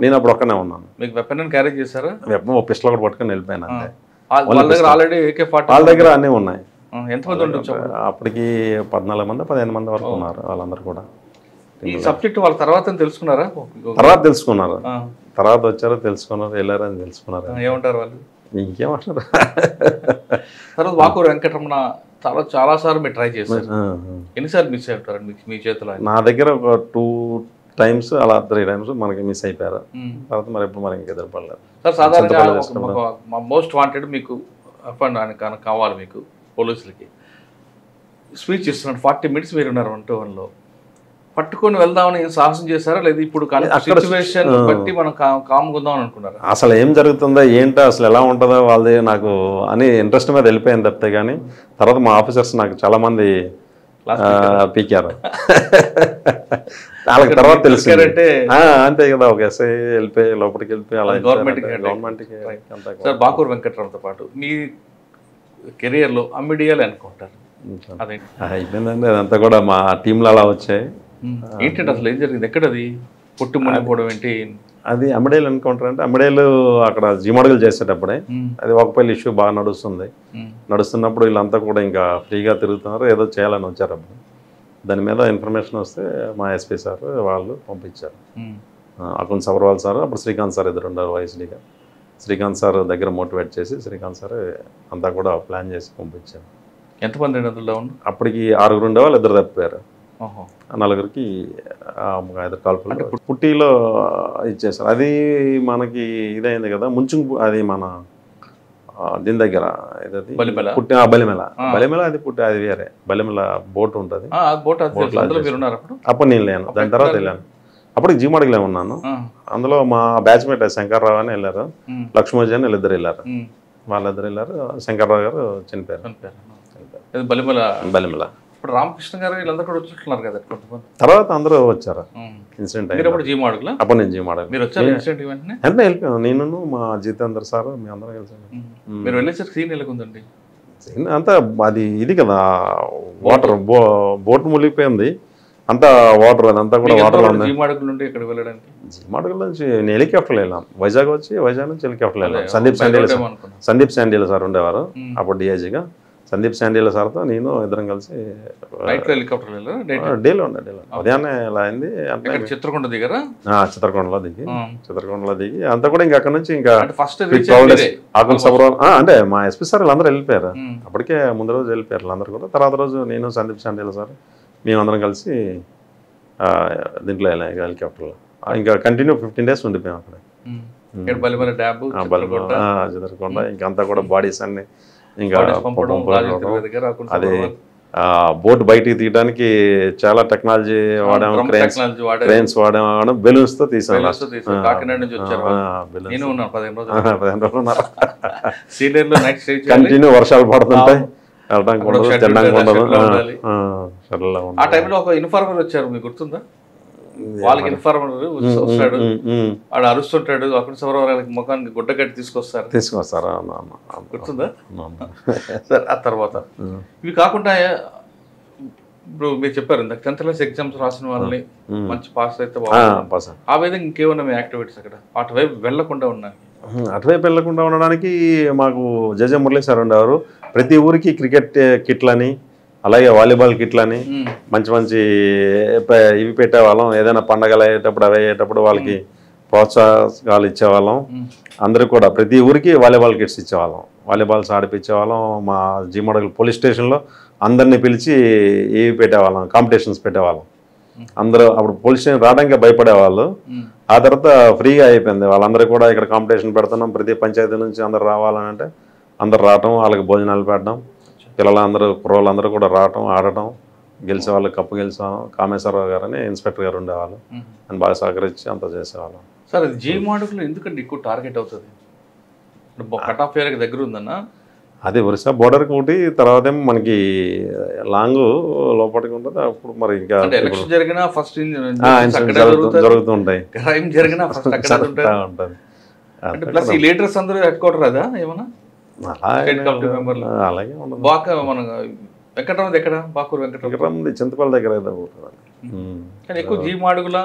నేను అప్పుడు ఒక్కనే ఉన్నాను. మీకు వెపన్ క్యారీ చేశారా? వెపన్ పిస్టల్ కూడా పట్టుకొని వెళ్ళిపోయాను అంతే. వాళ్ళ దగ్గర ఆల్రెడీ AK-40 వాళ్ళ దగ్గర అన్నీ ఉన్నాయి. ఎంతమంది ఉండొచ్చు అప్పటికి? 14 మంది 15 మంది వరకు ఉన్నారు. వాళ్ళందరూ కూడా ఈ సబ్జెక్ట్ వాళ్ళ తర్వాత తెలుసుకున్నారా? తర్వాత తెలుసుకున్నారు. తర్వాత వచ్చారు, తెలుసుకున్నారు, వెళ్ళారు అని తెలుసుకున్నారు. ఏమంటారు వాళ్ళు? ఇంకేమంటారు? తర్వాత బాకూరు వెంకటరమణ చాలా సార్లు మీరు ట్రై చేశారు. ఎన్నిసార్లు మిస్ అవుతారండి మీ చేతిలో? నా దగ్గర ఒక 2 times అలా 3 times మనకి మిస్ అయిపోయారు. తర్వాత మరి ఎప్పుడు మనకి ఎదురుపడలేదు. సార్ సాధారణంగా మోస్ట్ వాంటెడ్ మీకు కావాలి, మీకు పోలీసులకి స్పీచ్ ఇస్తున్నాడు. 40 minutes మీరు ఉన్నారు 1-to-1లో. పట్టుకొని వెళ్దామని సాహసం చేశారా లేదా ఇప్పుడు సిచ్యువేషన్ బట్టి మనం కామ్గా ఉందామని అనుకున్నారా? అసలు ఏం జరుగుతుందో ఏంటో అసలు ఎలా ఉంటుందో వాళ్ళది నాకు అని ఇంట్రెస్ట్ మీద వెళ్ళిపోయింది తప్పితే. కానీ తర్వాత మా ఆఫీసర్స్ నాకు చాలా మంది పీకారు. వాళ్ళకి తర్వాత తెలుసు అంతే కదా. ఒక ఎస్ఐ వెళ్ళిపోయి లోపలికి వెళ్ళిపోయి అలా గవర్నమెంట్కి. సార్ బాకూరు వెంకటరమణతో పాటు మీ కెరియర్లో అమ్మిడియాలు అనుకుంటారు అయిపోయిందండి. అదంతా కూడా మా టీంలో అలా వచ్చాయి. ఏంటంటే అసలు ఏం జరిగింది? ఎక్కడది పుట్టి మునిగిపోవడం ఏంటి? అది అమ్మడేలు ఎన్కౌంటర్ అంటే అమ్మడేలు అక్కడ జీమడుగులు చేసేటప్పుడే అది ఒకపల్లి ఇష్యూ బాగా నడుస్తున్నప్పుడు వీళ్ళంతా కూడా ఇంకా ఫ్రీగా తిరుగుతున్నారు, ఏదో చేయాలని వచ్చారు. అప్పుడు దాని మీద ఇన్ఫర్మేషన్ వస్తే మా ఎస్పీ సార్ వాళ్ళు పంపించారు. అకున్ సబర్వాల్ సార్, అప్పుడు శ్రీకాంత్ సార్ ఇద్దరు ఉన్నారు వైఎస్డీగా. శ్రీకాంత్ సార్ దగ్గర మోటివేట్ చేసి శ్రీకాంత్ సార్ అంతా కూడా ప్లాన్ చేసి పంపించారు. ఎంతమంది అందులో? అప్పటికి 6 ఉండేవాళ్ళు, 2 తప్పిపోయారు. 4కి 5 కాల్పులు పుట్టిలో ఇచ్చేసారు. అది మనకి ఇదైంది కదా ముంచు. అది మన దీని దగ్గర పుట్టి బలిమెల అది పుట్టి అది వేరే బలిమెల బోట్ ఉంటుంది. అప్పుడు నేను లేను, దాని తర్వాత వెళ్ళాను. అప్పుడు జీమడుగులే ఉన్నాను. అందులో మా బ్యాచ్మేట్ శంకర్రావు అని వెళ్ళారు, లక్ష్మోజీ అని వీళ్ళిద్దరు వెళ్ళారు. వాళ్ళిద్దరు వెళ్ళారు. శంకర్రావు గారు చనిపోయారు బలిమెల. ఇప్పుడు రామకృష్ణ గారు వీళ్ళందరూ కూడా వచ్చుంటున్నారు కదా తర్వాత అందరూ వచ్చారు. ఇన్సిడెంట్ అప్పుడు నేను జీమాడుగు వెంటనే వెళ్ళిపోయాను. నేను మా జితేందర్ సార్ మీ అందరం కలిసి మీరు వెళ్ళేసరికి సీన్ ఎలాగుందండి? సీన్ అంతా అది ఇది కదా, వాటర్ బోట్ మునిగిపోయింది అంతా వాటర్. అదంతా కూడా వాటర్ ఉంది. జీమాడుగు నుండి ఎక్కడికి వెళ్ళడానికి? జీమాడుగు నుంచి నేను హెలికాప్టర్లో వెళ్ళాను. వైజాగ్ నుంచి హెలికాప్టర్లో వెళ్ళాను. సందీప్ శాండిల్ సార్ ఉండేవారు అప్పుడు డిఐజీగా. సందీప్ శాండిల్ సార్తో నేను ఇద్దరం కలిసి డేలో ఉదయాన్నే ఇలా అయింది. చిత్రకొండలో దిగి అంతా కూడా ఇంకా అక్కడ నుంచి ఇంకా ఆకుల సబర్వాల్ అంటే మా ఎస్పీ సార్ వీళ్ళందరూ వెళ్ళిపోయారు. అప్పటికే ముందు రోజు వెళ్ళిపోయారు వీళ్ళందరూ కూడా. తర్వాత రోజు నేను సందీప్ శాండిల్ సార్ మేమందరం కలిసి దీంట్లో వెళ్ళాం హెలికాప్టర్లో. ఇంకా కంటిన్యూ 15 days ఉండిపోయాం అక్కడ. చిత్రకొండ ఇంకంతా కూడా బాడీస్ అన్ని ఇంకా అది బోట్ బయటికి తీయడానికి చాలా టెక్నాలజీ వాడాము. క్రెయిన్స్ వాడాము, బెలూన్స్ తో తీసాము. కంటిన్యూ వర్షాలు పడుతుంటాయి, వెళ్ళడానికి ఉండదు, తినడానికి ఉండదు. ఆ టైంలో ఒక ఇన్ఫార్మర్ వచ్చారు, మీకు గుర్తుందా? వాళ్ళకి ఇన్ఫార్మర్ వస్తాడు, వాడు అరుస్తుంటాడు, అక్కడ సౌరవరాలకి ముఖానికి గుడ్డ కట్టి తీసుకొస్తారు. గుర్తుందా సార్? ఆ తర్వాత ఇవి కాకుండా ఇప్పుడు మీరు చెప్పారు ఇందాక 10th class ఎగ్జామ్స్ రాసిన వాళ్ళని మంచి పాస్ అయితే ఆ విధంగా ఇంకేమన్నా మీ యాక్టివిటీస్ అక్కడ అటువైపు వెళ్లకుండా ఉన్నాయి? అటువైపు వెళ్లకుండా ఉండడానికి మాకు జజ మురళీ సార్ ఉండేవారు. ప్రతి ఊరికి క్రికెట్ కిట్లని అలాగే వాలీబాల్ కిట్లని మంచి మంచి ఇవి పెట్టేవాళ్ళం. ఏదైనా పండగలు అయ్యేటప్పుడు అవి అయ్యేటప్పుడు వాళ్ళకి ప్రోత్సాహాలు ఇచ్చేవాళ్ళం. అందరూ కూడా ప్రతి ఊరికి వాలీబాల్ కిట్స్ ఇచ్చేవాళ్ళం, వాలీబాల్స్ ఆడిపించేవాళ్ళం. మా జీమడుగుల పోలీస్ స్టేషన్లో అందరినీ పిలిచి ఇవి పెట్టేవాళ్ళం, కాంపిటీషన్స్ పెట్టేవాళ్ళం. అందరూ అప్పుడు పోలీస్ స్టేషన్ రావడానికి భయపడేవాళ్ళు. ఆ తర్వాత ఫ్రీగా అయిపోయింది. వాళ్ళందరూ కూడా ఇక్కడ కాంపిటీషన్ పెడుతున్నాం, ప్రతి పంచాయతీ నుంచి అందరు రావాలని అంటే అందరు రావటం, వాళ్ళకి భోజనాలు పెట్టడం, పిల్లలందరూ కుర్రోళ్ళందరూ కూడా రావటం, ఆడటం, గెలిచే వాళ్ళు కప్పు గెలిచేవాళ్ళం. కామేశ్వరరావు గారు అని ఇన్స్పెక్టర్ గారు ఉండేవాళ్ళు, అని బాగా సహకరించి అంతా చేసేవాళ్ళం. సార్ అది జీ మాడుగులో ఎందుకంటే ఎక్కువ టార్గెట్ అవుతుంది? కట్ ఆఫ్ ఏరియాకి దగ్గర ఉందన్నా? అది ఒరిస్సా బోర్డర్కి ఒకటి, తర్వాత ఏమో మనకి లాంగ్ లోపలికి ఉంటుంది. అప్పుడు మరి ఇంకా ఎలక్షన్ జరిగినా ఫస్ట్ జరుగుతుంటాయి, క్రైమ్ జరిగినా ఫస్ట్ అక్కడ ఉంటుంది. ప్లస్ ఈ లీడర్స్ అందరూ హెడ్ క్వార్టర్ అదా ఏమన్నా? అలాగే ఉండదు. బాగా మన వెంకటరామది ఎక్కడ? బాకూరు వెంకటరామది చింతపల్లి దగ్గర కానీ ఎక్కువ జీ మాడుగుల,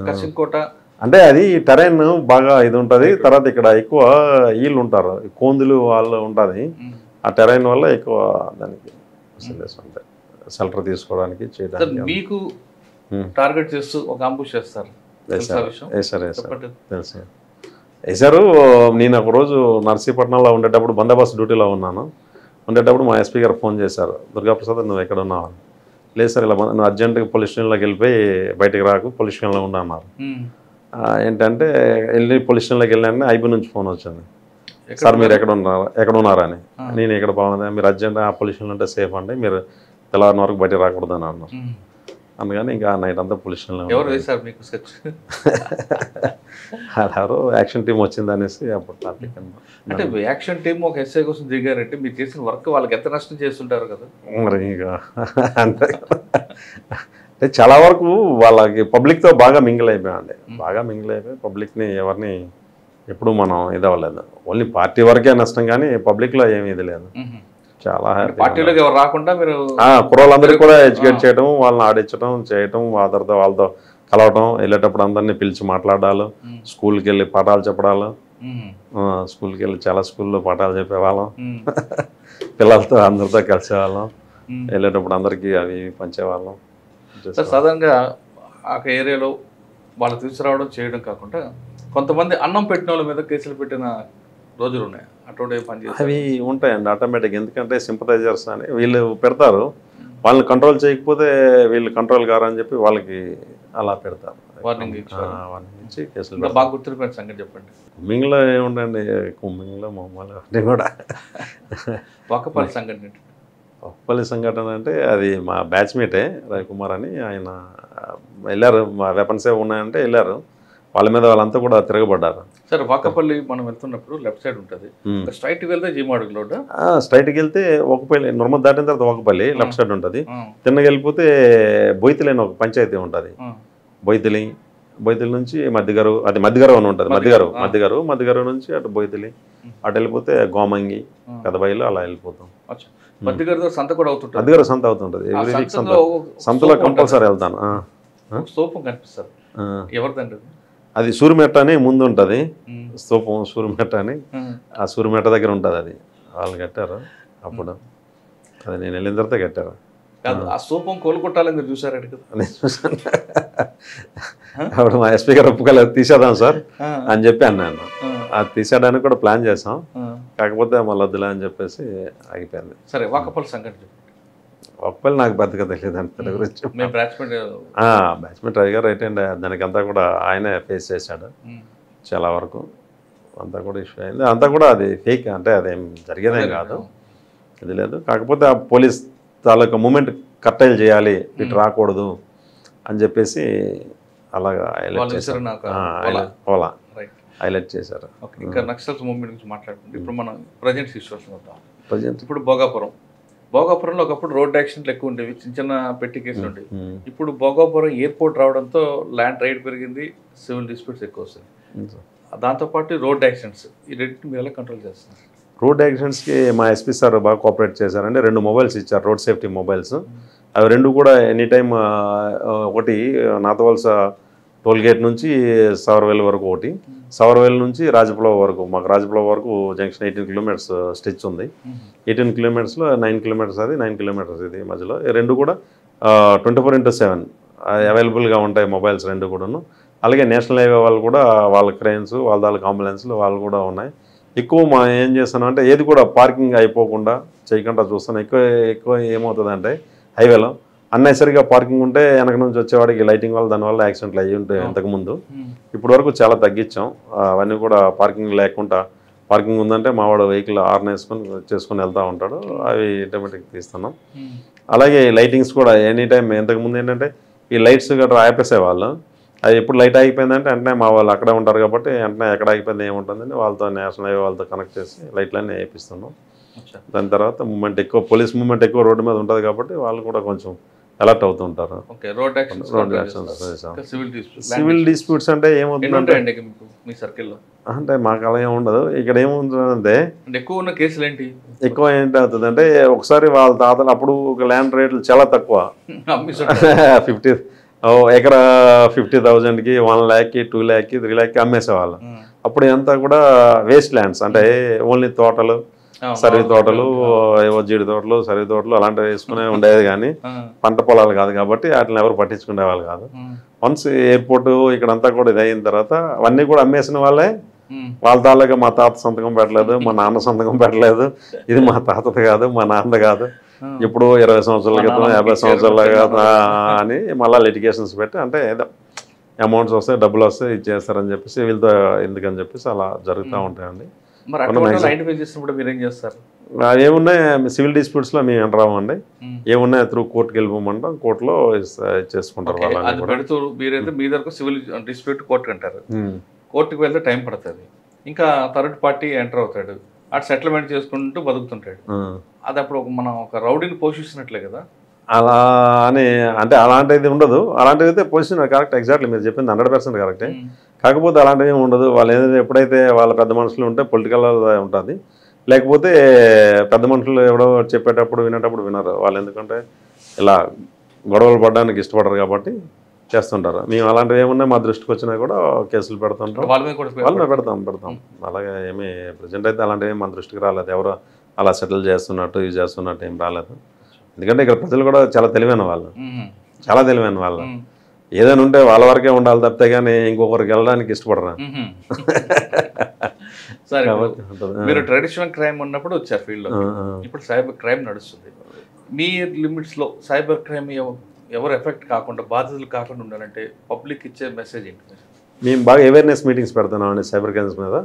కసింకోట అంటే అది టెరైన్ బాగా ఇది ఉంటుంది. తర్వాత ఇక్కడ ఎక్కువ వీళ్ళు ఉంటారు, కోందులు వాళ్ళు ఉంటుంది. ఆ టెరైన్ వల్ల ఎక్కువ దానికి ఉంటాయి, షెల్టర్ తీసుకోవడానికి చేయడానికి. మీకు టార్గెట్ చేస్తూ ఒక అంబుష్ చేస్తారు. తెలుసు వేసారు. నేను ఒక రోజు నర్సీపట్నంలో ఉండేటప్పుడు బందోబస్తు డ్యూటీలో ఉండేటప్పుడు మా ఎస్పీ గారు ఫోన్ చేశారు, దుర్గాప్రసాద్ నువ్వు ఎక్కడ ఉన్నావు? లేదు సార్ ఇలా నువ్వు అర్జెంటుగా పోలీస్ స్టేషన్లోకి వెళ్ళిపోయి బయటకు రాకు, పోలీస్ స్టేషన్లో ఉన్నా అన్నారు. ఏంటంటే పోలీస్ స్టేషన్లోకి వెళ్ళాను, ఐబీ నుంచి ఫోన్ వచ్చింది, సార్ మీరు ఎక్కడ ఉన్నారని. నేను ఎక్కడ బాగుంది, మీరు అర్జెంట్ ఆ పోలీస్ స్టేషన్లో ఉంటే సేఫ్ అండి, మీరు తెల్లవారిన వరకు బయటకు రాకూడదు అని అన్నారు. అందుకని ఇంకా నైట్ అంతా పోలీస్ స్టేషన్లో ఎవరో యాక్షన్ టీం వచ్చింది అనేసి అప్పుడు టాపిక్ అన్నమాట. అంటే యాక్షన్ టీం ఒక ఎస్ఐ కోసం దిగారంటే మీరు చేసిన వర్క్ వాళ్ళకి ఎంత నష్టం చేస్తుంటారు కదా మరి. ఇక అంటే చాలా వరకు వాళ్ళకి పబ్లిక్తో బాగా మింగిల్ అయిపోయామండి, పబ్లిక్ని ఎవరిని ఎప్పుడు మనం ఇది అవ్వలేదు. ఓన్లీ పార్టీ వరకే నష్టం కానీ పబ్లిక్లో ఏమీ ఇది లేదు. చాలా పార్టీలోకి ఎవరు రాకుండా మీరు కుర్రోళ్ళందరికీ కూడా ఎడ్యుకేట్ చేయడం, వాళ్ళని ఆడించడం చేయటం, వాళ్ళతో కలవటం, వెళ్ళేటప్పుడు అందరినీ పిలిచి మాట్లాడాలి, స్కూల్కి వెళ్ళి పాఠాలు చెప్పడాలు, స్కూల్కి వెళ్ళి చాలా స్కూల్లో పాఠాలు చెప్పేవాళ్ళం, పిల్లలతో అందరితో కలిసేవాళ్ళం, వెళ్ళేటప్పుడు అందరికీ అవి పంచేవాళ్ళం. సాధారణంగా ఆ ఏరియాలో వాళ్ళు తీసుకురావడం చేయడం కాకుండా కొంతమంది అన్నం పెట్టిన వాళ్ళ మీద కేసులు పెట్టిన రోజులు ఉన్నాయి. అటువంటి పని అవి ఉంటాయండి ఆటోమేటిక్. ఎందుకంటే సింపథైజర్స్ అని వీళ్ళు పెడతారు, వాళ్ళని కంట్రోల్ చేయకపోతే వీళ్ళు కంట్రోల్ కారని చెప్పి వాళ్ళకి అలా పెడతారు. వార్నింగ్ ఇచ్చి కేసులు బాగా గుర్తుపెట్టిన సంగతి చెప్పండి. కుమ్మింగ్లో ఏముండండి, కుమ్మింగ్లో మామూలు అన్నీ కూడా. వాకపల్లి సంఘటన వాకపల్లి సంఘటన అంటే అది మా బ్యాచ్మేటే రవికుమార్ అని, ఆయన వెళ్ళారు, మా వెపన్స్ ఏ ఉన్నాయంటే వెళ్ళారు, వాళ్ళ మీద వాళ్ళంతా కూడా తిరగబడ్డారు. సరే వాకపల్లి మనం వెళ్తున్నప్పుడు లెఫ్ట్ సైడ్ ఉంటుంది, స్ట్రైట్కి వెళ్తే జీమాడుగు రోడ్, స్ట్రైట్కి వెళ్తే ఒకపల్లి నిర్మల్ దాటిన తర్వాత ఒకపల్లి లెఫ్ట్ సైడ్ ఉంటుంది. తిన్నగా వెళ్ళిపోతే బొయ్తిలి అని ఒక పంచాయతీ ఉంటుంది. బొయ్తిలి నుంచి మధ్యగారు, అది మధ్యగారు అని ఉంటుంది, మధ్యగారు నుంచి అటు బొయ్తిలి, అటు వెళ్ళిపోతే గోమంగి పెదబైలు అలా వెళ్ళిపోతాం. మధ్యగారు సంత కూడా అవుతుంటుంది, మధ్యగారు సంత అవుతుంటుంది. ఎవ్రీ వీక్ సంతలో కంపల్సరీ వెళ్తాను. స్తూపం కనిపిస్తారు, ఎవరిదండి అది? సూర్యమెట్ట అని ముందు ఉంటుంది స్తూపం, సూర్యమెట్ట అని, ఆ సూర్యమెట్ట దగ్గర ఉంటుంది. అది వాళ్ళు కట్టారు అప్పుడు, అది నేను వెళ్ళిన తర్వాత కట్టారు. ఆ స్తూపం కోలుకొట్టాలని మీరు చూసారు? నేను చూసాను. అప్పుడు మా ఎస్పీ గారు ఒప్పుకోలేదు, తీసేద్దాం సార్ అని చెప్పి అన్నాను. అది తీసేయడానికి కూడా ప్లాన్ చేసాం, కాకపోతే మళ్ళీ వద్దులే అని చెప్పేసి ఆగిపోయింది. సరే వాకపల్లి సంఘటన ఒక్కళ్ళు నాకు పెద్దగా తెలియదు అంత గురించి. బ్యాట్స్మెన్ రవి గారు రైట్ అండ్ దానికంతా కూడా ఆయనే ఫేస్ చేశాడు చాలా వరకు, అంతా కూడా ఇష్యూ అయింది. అంతా కూడా అది ఫేక్, అంటే అదేం జరిగేదేం కాదు, ఇది లేదు. కాకపోతే ఆ పోలీస్ తాలూకా మూమెంట్ కట్టైల్ చేయాలి, ఇటు రాకూడదు అని చెప్పేసి అలాగా హైలైట్ చేశారు, హైలైట్ చేశారు. ఇంకా నక్సల్స్ మూవ్మెంట్ గురించి మాట్లాడుకుంటే ఇప్పుడు మనం ప్రజెంట్ సిచ్యువేషన్ వద్దాం. ఇప్పుడు భోగాపురంలో ఒకప్పుడు రోడ్ యాక్సిడెంట్లు ఎక్కువ ఉండేవి, చిన్న పెట్టి కేసులు ఉండేవి. ఇప్పుడు భోగాపురం ఎయిర్పోర్ట్ రావడంతో ల్యాండ్ రైడ్ పెరిగింది, సివిల్ డిస్ప్యూట్స్ ఎక్కువ వస్తాయి, దాంతోపాటు రోడ్ యాక్సిడెంట్స్. ఈ రెండింటిని మీరు ఎలా కంట్రోల్ చేస్తున్నారు? రోడ్ యాక్సిడెంట్స్కి మా ఎస్పీ సార్ బాగా కోఆపరేట్ చేశారంటే 2 మొబైల్స్ ఇచ్చారు, రోడ్ సేఫ్టీ మొబైల్స్. అవి 2 కూడా ఎనీ టైం, ఒకటి నాతవలస టోల్గేట్ నుంచి సవర్వేల్ వరకు, ఒకటి సవర్వేల్ నుంచి రాజపులవ వరకు. మాకు రాజపులవ వరకు జంక్షన్ 18 కిలోమీటర్స్ స్ట్రెచ్ ఉంది. 18 కిలోమీటర్స్లో 9 కిలోమీటర్స్ అది, 9 కిలోమీటర్స్ ఇది మధ్యలో. 2 కూడా 24/7 అవైలబుల్గా ఉంటాయి మొబైల్స్ 2 కూడాను. అలాగే నేషనల్ హైవే వాళ్ళు కూడా వాళ్ళ క్రెయిన్స్, వాళ్ళ దానికి అంబులెన్స్లు వాళ్ళు కూడా ఉన్నాయి. ఎక్కువ ఏం చేస్తాను అంటే ఏది కూడా పార్కింగ్ అయిపోకుండా చేయకుండా చూస్తాను. ఎక్కువ ఏమవుతుందంటే హైవేలో అన్నెసరిగా పార్కింగ్ ఉంటే వెనక నుంచి వచ్చేవాడికి లైటింగ్ వల్ల దానివల్ల యాక్సిడెంట్లు అయ్యి ఉంటాయి ఇంతకుముందు. ఇప్పటి వరకు చాలా తగ్గించాం. అవన్నీ కూడా పార్కింగ్ లేకుండా, పార్కింగ్ ఉందంటే మావాడు వెహికల్ హార్న్ వేసుకొని చేసుకొని వెళ్తూ ఉంటాడు, అవి ఆటోమేటిక్ తీస్తున్నాం. అలాగే లైటింగ్స్ కూడా ఎనీ టైం, ఇంతకుముందు ఏంటంటే ఈ లైట్స్ గట్రా ఆపేసేవాళ్ళు, అది ఎప్పుడు లైట్ ఆగిపోయిందంటే వెంటనే మా వాళ్ళు అక్కడే ఉంటారు కాబట్టి వెంటనే ఎక్కడ ఆగిపోయింది ఏముంటుందని వాళ్ళతో నేషనల్ హైవే వాళ్ళతో కనెక్ట్ చేసి లైట్లన్నీ వేయిస్తున్నాం. దాని తర్వాత మూమెంట్ ఎక్కువ, పోలీస్ మూమెంట్ ఎక్కువ రోడ్డు మీద ఉంటుంది కాబట్టి వాళ్ళు కూడా కొంచెం అలర్ట్ అవుతూ ఉంటారు. సివిల్ డిస్ప్యూట్స్ అంటే ఏమవుతుందంటే అంటే మాకు అలా ఏముండదు. ఇక్కడ ఏముంటుందంటే ఎక్కువ ఏంటవుతుందంటే ఒకసారి వాళ్ళ తాతలు అప్పుడు ఒక ల్యాండ్ రేట్లు చాలా తక్కువ, 50 ఎకరా 50,000కి 1 lakh 2 lakh 3 lakh అమ్మేసేవాళ్ళు. అప్పుడు అంతా కూడా వేస్ట్ ల్యాండ్స్, అంటే ఓన్లీ తోటలు, సర్వీ తోటలు, ఏవో జీడి తోటలు, సర్వీ తోటలు అలాంటివి వేసుకునే ఉండేది కానీ పంట పొలాలు కాదు కాబట్టి వాటిని ఎవరు పట్టించుకునే వాళ్ళు కాదు. వన్స్ ఎయిర్పోర్ట్ ఇక్కడంతా కూడా ఇది అయిన తర్వాత అవన్నీ కూడా అమ్మేసిన వాళ్ళే వాళ్ళ తాళ్ళగా మా తాత సంతకం పెట్టలేదు, మా నాన్న సంతకం పెట్టలేదు, ఇది మా తాతది కాదు, మా నాన్న కాదు, ఇప్పుడు 20 సంవత్సరాల క్రితం 50 సంవత్సరాల కదా అని మళ్ళీ లిటిగేషన్స్ పెట్టి, అంటే ఏదో అమౌంట్స్ వస్తాయి, డబ్బులు వస్తాయి, ఇచ్చేస్తారని చెప్పేసి వీళ్ళతో ఎందుకని చెప్పేసి అలా జరుగుతూ ఉంటాయండి. ఏమున్నాయి సివిల్ డిస్ప్యూట్స్లో మేము ఎంటర్ అవ్వండి, ఏమున్నాయి త్రూ కోర్టుకి వెళ్ళిపోమంటాం, కోర్టులో చేసుకుంటారు వాళ్ళని. సివిల్ డిస్ప్యూట్ కోర్టు అంటారు, కోర్టుకు వెళ్తే టైం పడుతుంది, ఇంకా థర్డ్ పార్టీ ఎంటర్ అవుతాడు, అటు సెటిల్మెంట్ చేసుకుంటూ బతుకుతుంటాడు. అది అప్పుడు మనం ఒక రౌడీని పోషిస్తున్నట్లే కదా. అలా అని అంటే అలాంటిది ఉండదు, అలాంటివి అయితే పొజిషన్ కరెక్ట్, ఎగ్జాక్ట్లీ మీరు చెప్పింది 100% కరెక్టే. కాకపోతే అలాంటివి ఉండదు. వాళ్ళు ఏదైతే ఎప్పుడైతే వాళ్ళ పెద్ద మనుషులు ఉంటే పొలిటికల్ ఉంటుంది, లేకపోతే పెద్ద మనుషులు ఎవడో చెప్పేటప్పుడు వినేటప్పుడు వినరు వాళ్ళు, ఎందుకంటే ఇలా గొడవలు పడడానికి ఇష్టపడరు కాబట్టి చేస్తుంటారు. మేము అలాంటివి ఏమున్నా మా దృష్టికి వచ్చినా కూడా కేసులు పెడుతుంటాం, వాళ్ళ మీద పెడతాం. అలాగే ఏమి ప్రజెంట్ అయితే అలాంటివి మన దృష్టికి రాలేదు, ఎవరో అలా సెటిల్ చేస్తున్నట్టు ఇది చేస్తున్నట్టు ఏం రాలేదు. ఎందుకంటే ఇక్కడ ప్రజలు కూడా చాలా తెలివైన వాళ్ళు, చాలా తెలివైన వాళ్ళు, ఏదైనా ఉంటే వాళ్ళ వరకే ఉండాలి తప్పితే కానీ ఇంకొకరికి వెళ్ళడానికి ఇష్టపడరా. సరే, మీరు ట్రెడిషనల్ క్రైమ్ ఉన్నప్పుడు వచ్చారు ఫీల్డ్లో, ఇప్పుడు సైబర్ క్రైమ్ నడుస్తుంది. మీ లిమిట్స్లో సైబర్ క్రైమ్ ఎవరు ఎఫెక్ట్ కాకుండా, బాధితులు కాకుండా ఉండాలంటే పబ్లిక్ ఇచ్చే మెసేజ్ ఏంటి? మేము బాగా అవేర్నెస్ మీటింగ్స్ పెడుతున్నామండి సైబర్ క్రైమ్స్ మీద.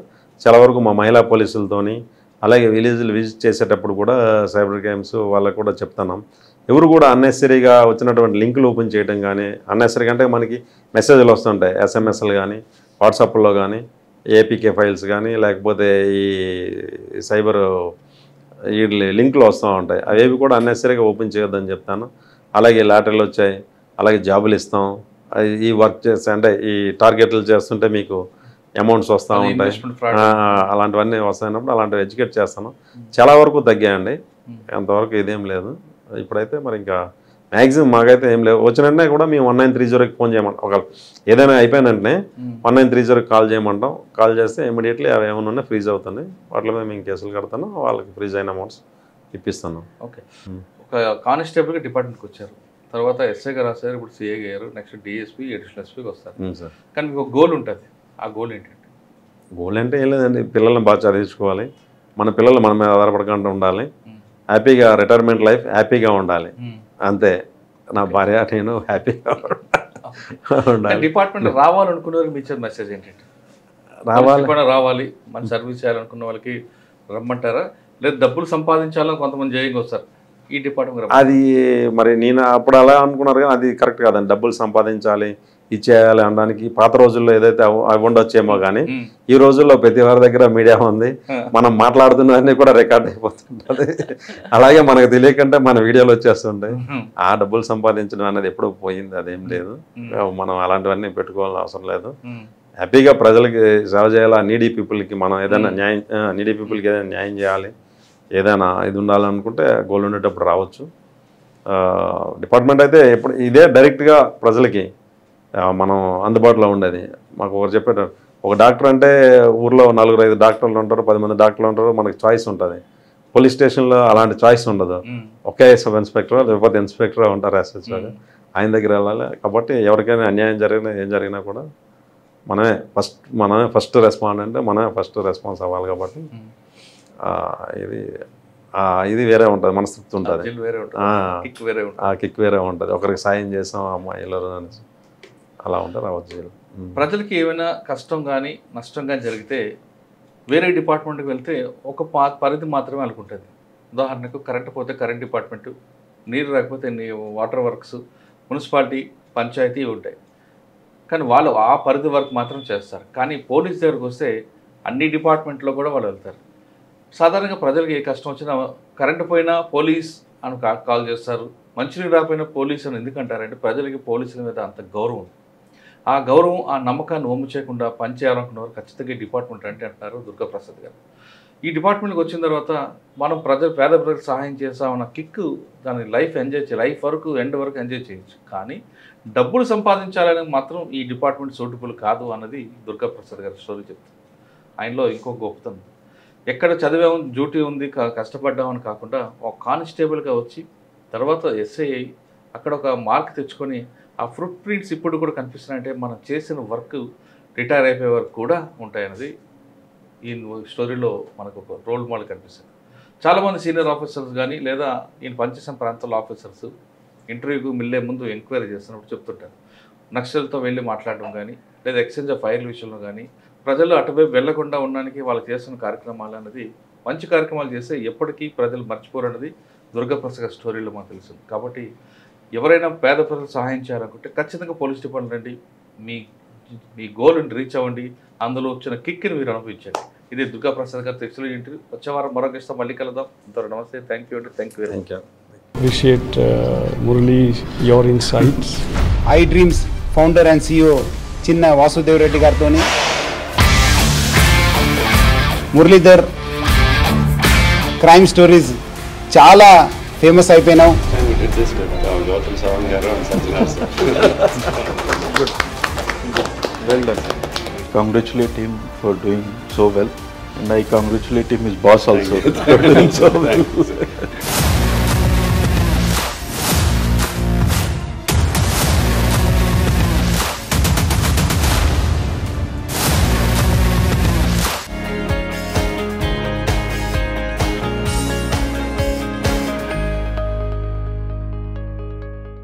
చాలా వరకు మా మహిళా పోలీసులతోని, అలాగే విలేజ్లు విజిట్ చేసేటప్పుడు కూడా సైబర్ క్రైమ్స్ వాళ్ళకు కూడా చెప్తున్నాం. ఎవరు కూడా అన్నెసరీగా వచ్చినటువంటి లింకులు ఓపెన్ చేయడం కానీ, అన్నెసరీగా అంటే మనకి మెసేజ్లు వస్తుంటాయి ఎస్ఎంఎస్లు కానీ, వాట్సాప్లో కానీ, ఏపీకే ఫైల్స్ కానీ, లేకపోతే ఈ సైబర్ ఈ లింకులు వస్తూ ఉంటాయి, అవేవి కూడా అన్నెసరీగా ఓపెన్ చేయొద్దని చెప్తాను. అలాగే లాటరీలు వచ్చాయి, అలాగే జాబులు ఇస్తాం, ఈ వర్క్ చేస్తే అంటే ఈ టార్గెట్లు చేస్తుంటే మీకు అమౌంట్స్ వస్తూ ఉంటాయి, అలాంటివన్నీ వస్తాయినప్పుడు అలాంటివి ఎడ్యుకేట్ చేస్తాను. చాలా వరకు తగ్గాయండి, అంతవరకు ఇదేం లేదు. ఇప్పుడైతే మరి ఇంకా మ్యాక్సిమం మాకైతే ఏం లేవు. వచ్చిన వెంటనే కూడా మేము 1930కి ఫోన్ చేయమంటాం. ఒక ఏదైనా అయిపోయిన వెంటనే 1930కి కాల్ చేయమంటాం. కాల్ చేస్తే ఇమీడియట్లీ అవి ఏమైనా ఉన్నాయి ఫ్రీజ్ అవుతున్నాయి, వాటిలో మేము కేసులు కడతాను, వాళ్ళకి ఫ్రీజ్ అయిన అమౌంట్స్ ఇప్పిస్తాను. ఓకే, ఒక కానిస్టేబుల్గా డిపార్ట్మెంట్కి వచ్చారు, తర్వాత ఎస్ఐగా రాశారు, ఇప్పుడు సిఐ గారు, నెక్స్ట్ డిఎస్పీ, అడిషనల్ ఎస్పీకి వస్తారు. కానీ మీకు ఒక గోల్ ఉంటుంది, ఆ గోల్ ఏంటంటే? గోల్ అంటే ఏం లేదండి, పిల్లల్ని బాగా చదివించుకోవాలి, మన పిల్లలు మన మీద ఆధారపడకుండా ఉండాలి, హ్యాపీగా రిటైర్మెంట్ లైఫ్ హ్యాపీగా ఉండాలి, అంతే. నా భార్య నేను హ్యాపీగా ఉండాలి. డిపార్ట్మెంట్ రావాలనుకునే వాళ్ళకి మీ ఇచ్చే మెసేజ్ ఏంటంటే? రావాలి మన సర్వీస్ చేయాలనుకున్న వాళ్ళకి రమ్మంటారా, లేదా డబ్బులు సంపాదించాలని కొంతమంది జయంగా వస్తారు ఈ డిపార్ట్మెంట్? అది మరి నేను అప్పుడు అలా అనుకున్నారు కానీ అది కరెక్ట్ కాదండి. డబ్బులు సంపాదించాలి, ఇచ్చేయాలి అనడానికి పాత రోజుల్లో ఏదైతే అవి ఉండొచ్చేమో కానీ ఈ రోజుల్లో ప్రతి వారి దగ్గర మీడియా ఉంది, మనం మాట్లాడుతున్నవన్నీ కూడా రికార్డ్ అయిపోతుంటుంది. అలాగే మనకు తెలియకంటే మన వీడియోలు వచ్చేస్తుంటాయి. ఆ డబ్బులు సంపాదించడం అనేది ఎప్పుడూ పోయింది, అదేం లేదు. మనం అలాంటివన్నీ పెట్టుకోవాల్సిన అవసరం లేదు. హ్యాపీగా ప్రజలకి సేవ చేయాలి, నీడీ పీపుల్కి మనం ఏదైనా న్యాయం, నీడీ పీపుల్కి ఏదైనా న్యాయం చేయాలి, ఏదైనా ఇది ఉండాలనుకుంటే గోల్ ఉండేటప్పుడు రావచ్చు. డిపార్ట్మెంట్ అయితే ఎప్పుడు ఇదే డైరెక్ట్గా ప్రజలకి మనం అందుబాటులో ఉండేది. మాకు ఒకరు చెప్పారు, ఒక డాక్టర్ అంటే ఊర్లో 4-5 డాక్టర్లు ఉంటారు, 10 మంది డాక్టర్లు ఉంటారు, మనకి చాయిస్ ఉంటుంది. పోలీస్ స్టేషన్లో అలాంటి చాయిస్ ఉండదు, ఒకే సబ్ ఇన్స్పెక్టర్ లేకపోతే ఇన్స్పెక్టర్ ఉంటారు, ఎస్ఎస్ఓ, ఆయన దగ్గర వెళ్ళాలి. కాబట్టి ఎవరికైనా అన్యాయం జరిగినా ఏం జరిగినా కూడా మనమే ఫస్ట్ రెస్పాండెంట్, మనమే ఫస్ట్ రెస్పాన్స్ అవ్వాలి. కాబట్టి ఇది ఇది వేరే ఉంటుంది, మనస్తృప్తి ఉంటుంది, థ్రిల్ వేరే ఉంటుంది, కిక్ వేరే ఉంటుంది. ఆ కిక్ వేరే ఉంటుంది. ఒకరికి సాయం చేసాం అమ్మాయిలు అనేసి అలా ఉంటుంది రావచ్చు. ప్రజలకి ఏమైనా కష్టం కానీ నష్టం కానీ జరిగితే వేరే డిపార్ట్మెంట్కి వెళ్తే ఒక పరిధి మాత్రమే అనుకుంటుంది. ఉదాహరణకు కరెంట్ పోతే కరెంట్ డిపార్ట్మెంటు, నీరు రాకపోతే వాటర్ వర్క్స్, మున్సిపాలిటీ, పంచాయతీ ఉంటాయి. కానీ వాళ్ళు ఆ పరిధి వరకు మాత్రం చేస్తారు. కానీ పోలీస్ దగ్గరకు వస్తే అన్ని డిపార్ట్మెంట్లో కూడా వాళ్ళు వెళ్తారు. సాధారణంగా ప్రజలకు ఏ కష్టం వచ్చినా కరెంటు పోయినా పోలీస్ అని కాల్ చేస్తారు, మంచినీరు రాకపోయినా పోలీస్ అని ఎందుకంటారంటే ప్రజలకి పోలీసుల మీద అంత గౌరవం ఉంది. ఆ గౌరవం, ఆ నమ్మకాన్ని ఒమ్ము చేయకుండా పనిచేయాలనుకున్నవారు ఖచ్చితంగా ఈ డిపార్ట్మెంట్ అంటే అంటారు దుర్గాప్రసాద్ గారు. ఈ డిపార్ట్మెంట్కి వచ్చిన తర్వాత మనం పేద ప్రజలకు సహాయం చేస్తామన్న కిక్, దాని లైఫ్ వరకు ఎండ్ వరకు ఎంజాయ్ చేయొచ్చు. కానీ డబ్బులు సంపాదించాలని మాత్రం ఈ డిపార్ట్మెంట్ సూటబుల్ కాదు అన్నది దుర్గాప్రసాద్ గారి స్టోరీ చెప్తుంది. ఆయనలో ఇంకో గొప్పతనం, ఎక్కడ చదివాము, డ్యూటీ ఉంది, కష్టపడ్డామని కాకుండా ఒక కానిస్టేబుల్గా వచ్చి తర్వాత ఎస్ఐ అయ్యి అక్కడ ఒక మార్క్ తెచ్చుకొని ఆ ఫుట్ ప్రింట్స్ ఇప్పుడు కూడా కనిపిస్తున్నాయంటే మనం చేసిన వర్క్ రిటైర్ అయిపోయే వరకు కూడా ఉంటాయన్నది ఈ స్టోరీలో మనకు ఒక రోల్ మోడల్ కనిపిస్తుంది. చాలామంది సీనియర్ ఆఫీసర్స్ కానీ లేదా ఈయన పనిచేసిన ప్రాంతాల ఆఫీసర్స్ ఇంటర్వ్యూకి వెళ్ళే ముందు ఎంక్వైరీ చేస్తున్నప్పుడు చెప్తుంటారు, నక్సల్తో వెళ్ళి మాట్లాడడం కానీ లేదా ఎక్స్చేంజ్ ఆఫ్ ఫైర్ల విషయంలో కానీ ప్రజలు అటువైపు వెళ్లకుండా ఉండడానికి వాళ్ళు చేస్తున్న కార్యక్రమాలు అన్నది మంచి కార్యక్రమాలు చేస్తే ఎప్పటికీ ప్రజలు మర్చిపోరు అన్నది దుర్గాప్రసాద్ స్టోరీలో మాకు తెలుస్తుంది. కాబట్టి ఎవరైనా పేద ప్రజలు సహాయం చేయాలనుకుంటే ఖచ్చితంగా పోలీస్ డిపార్ట్మెంట్ రండి, మీ గోల్ని రీచ్ అవ్వండి, అందులో వచ్చిన కిక్ని మీరు అనుభవించండి. ఇది దుర్గాప్రసాద్ గారి తెలుగులో ఇంటర్వ్యూ. వచ్చే వారం మరొక ఇష్టం మళ్ళీ కలుద్దాం. అంతవరకు నమస్తే, థ్యాంక్ యూ అండి, thank you very much. Appreciate Murali, your insights. iDreams founder and CEO Chinna Vasudev Reddy గారితోని మురళీధర్ క్రైమ్ స్టోరీస్ చాలా ఫేమస్ అయిపోయినాం. Well done. Congratulate him for doing so well, and I congratulate him, his boss also, for doing so well.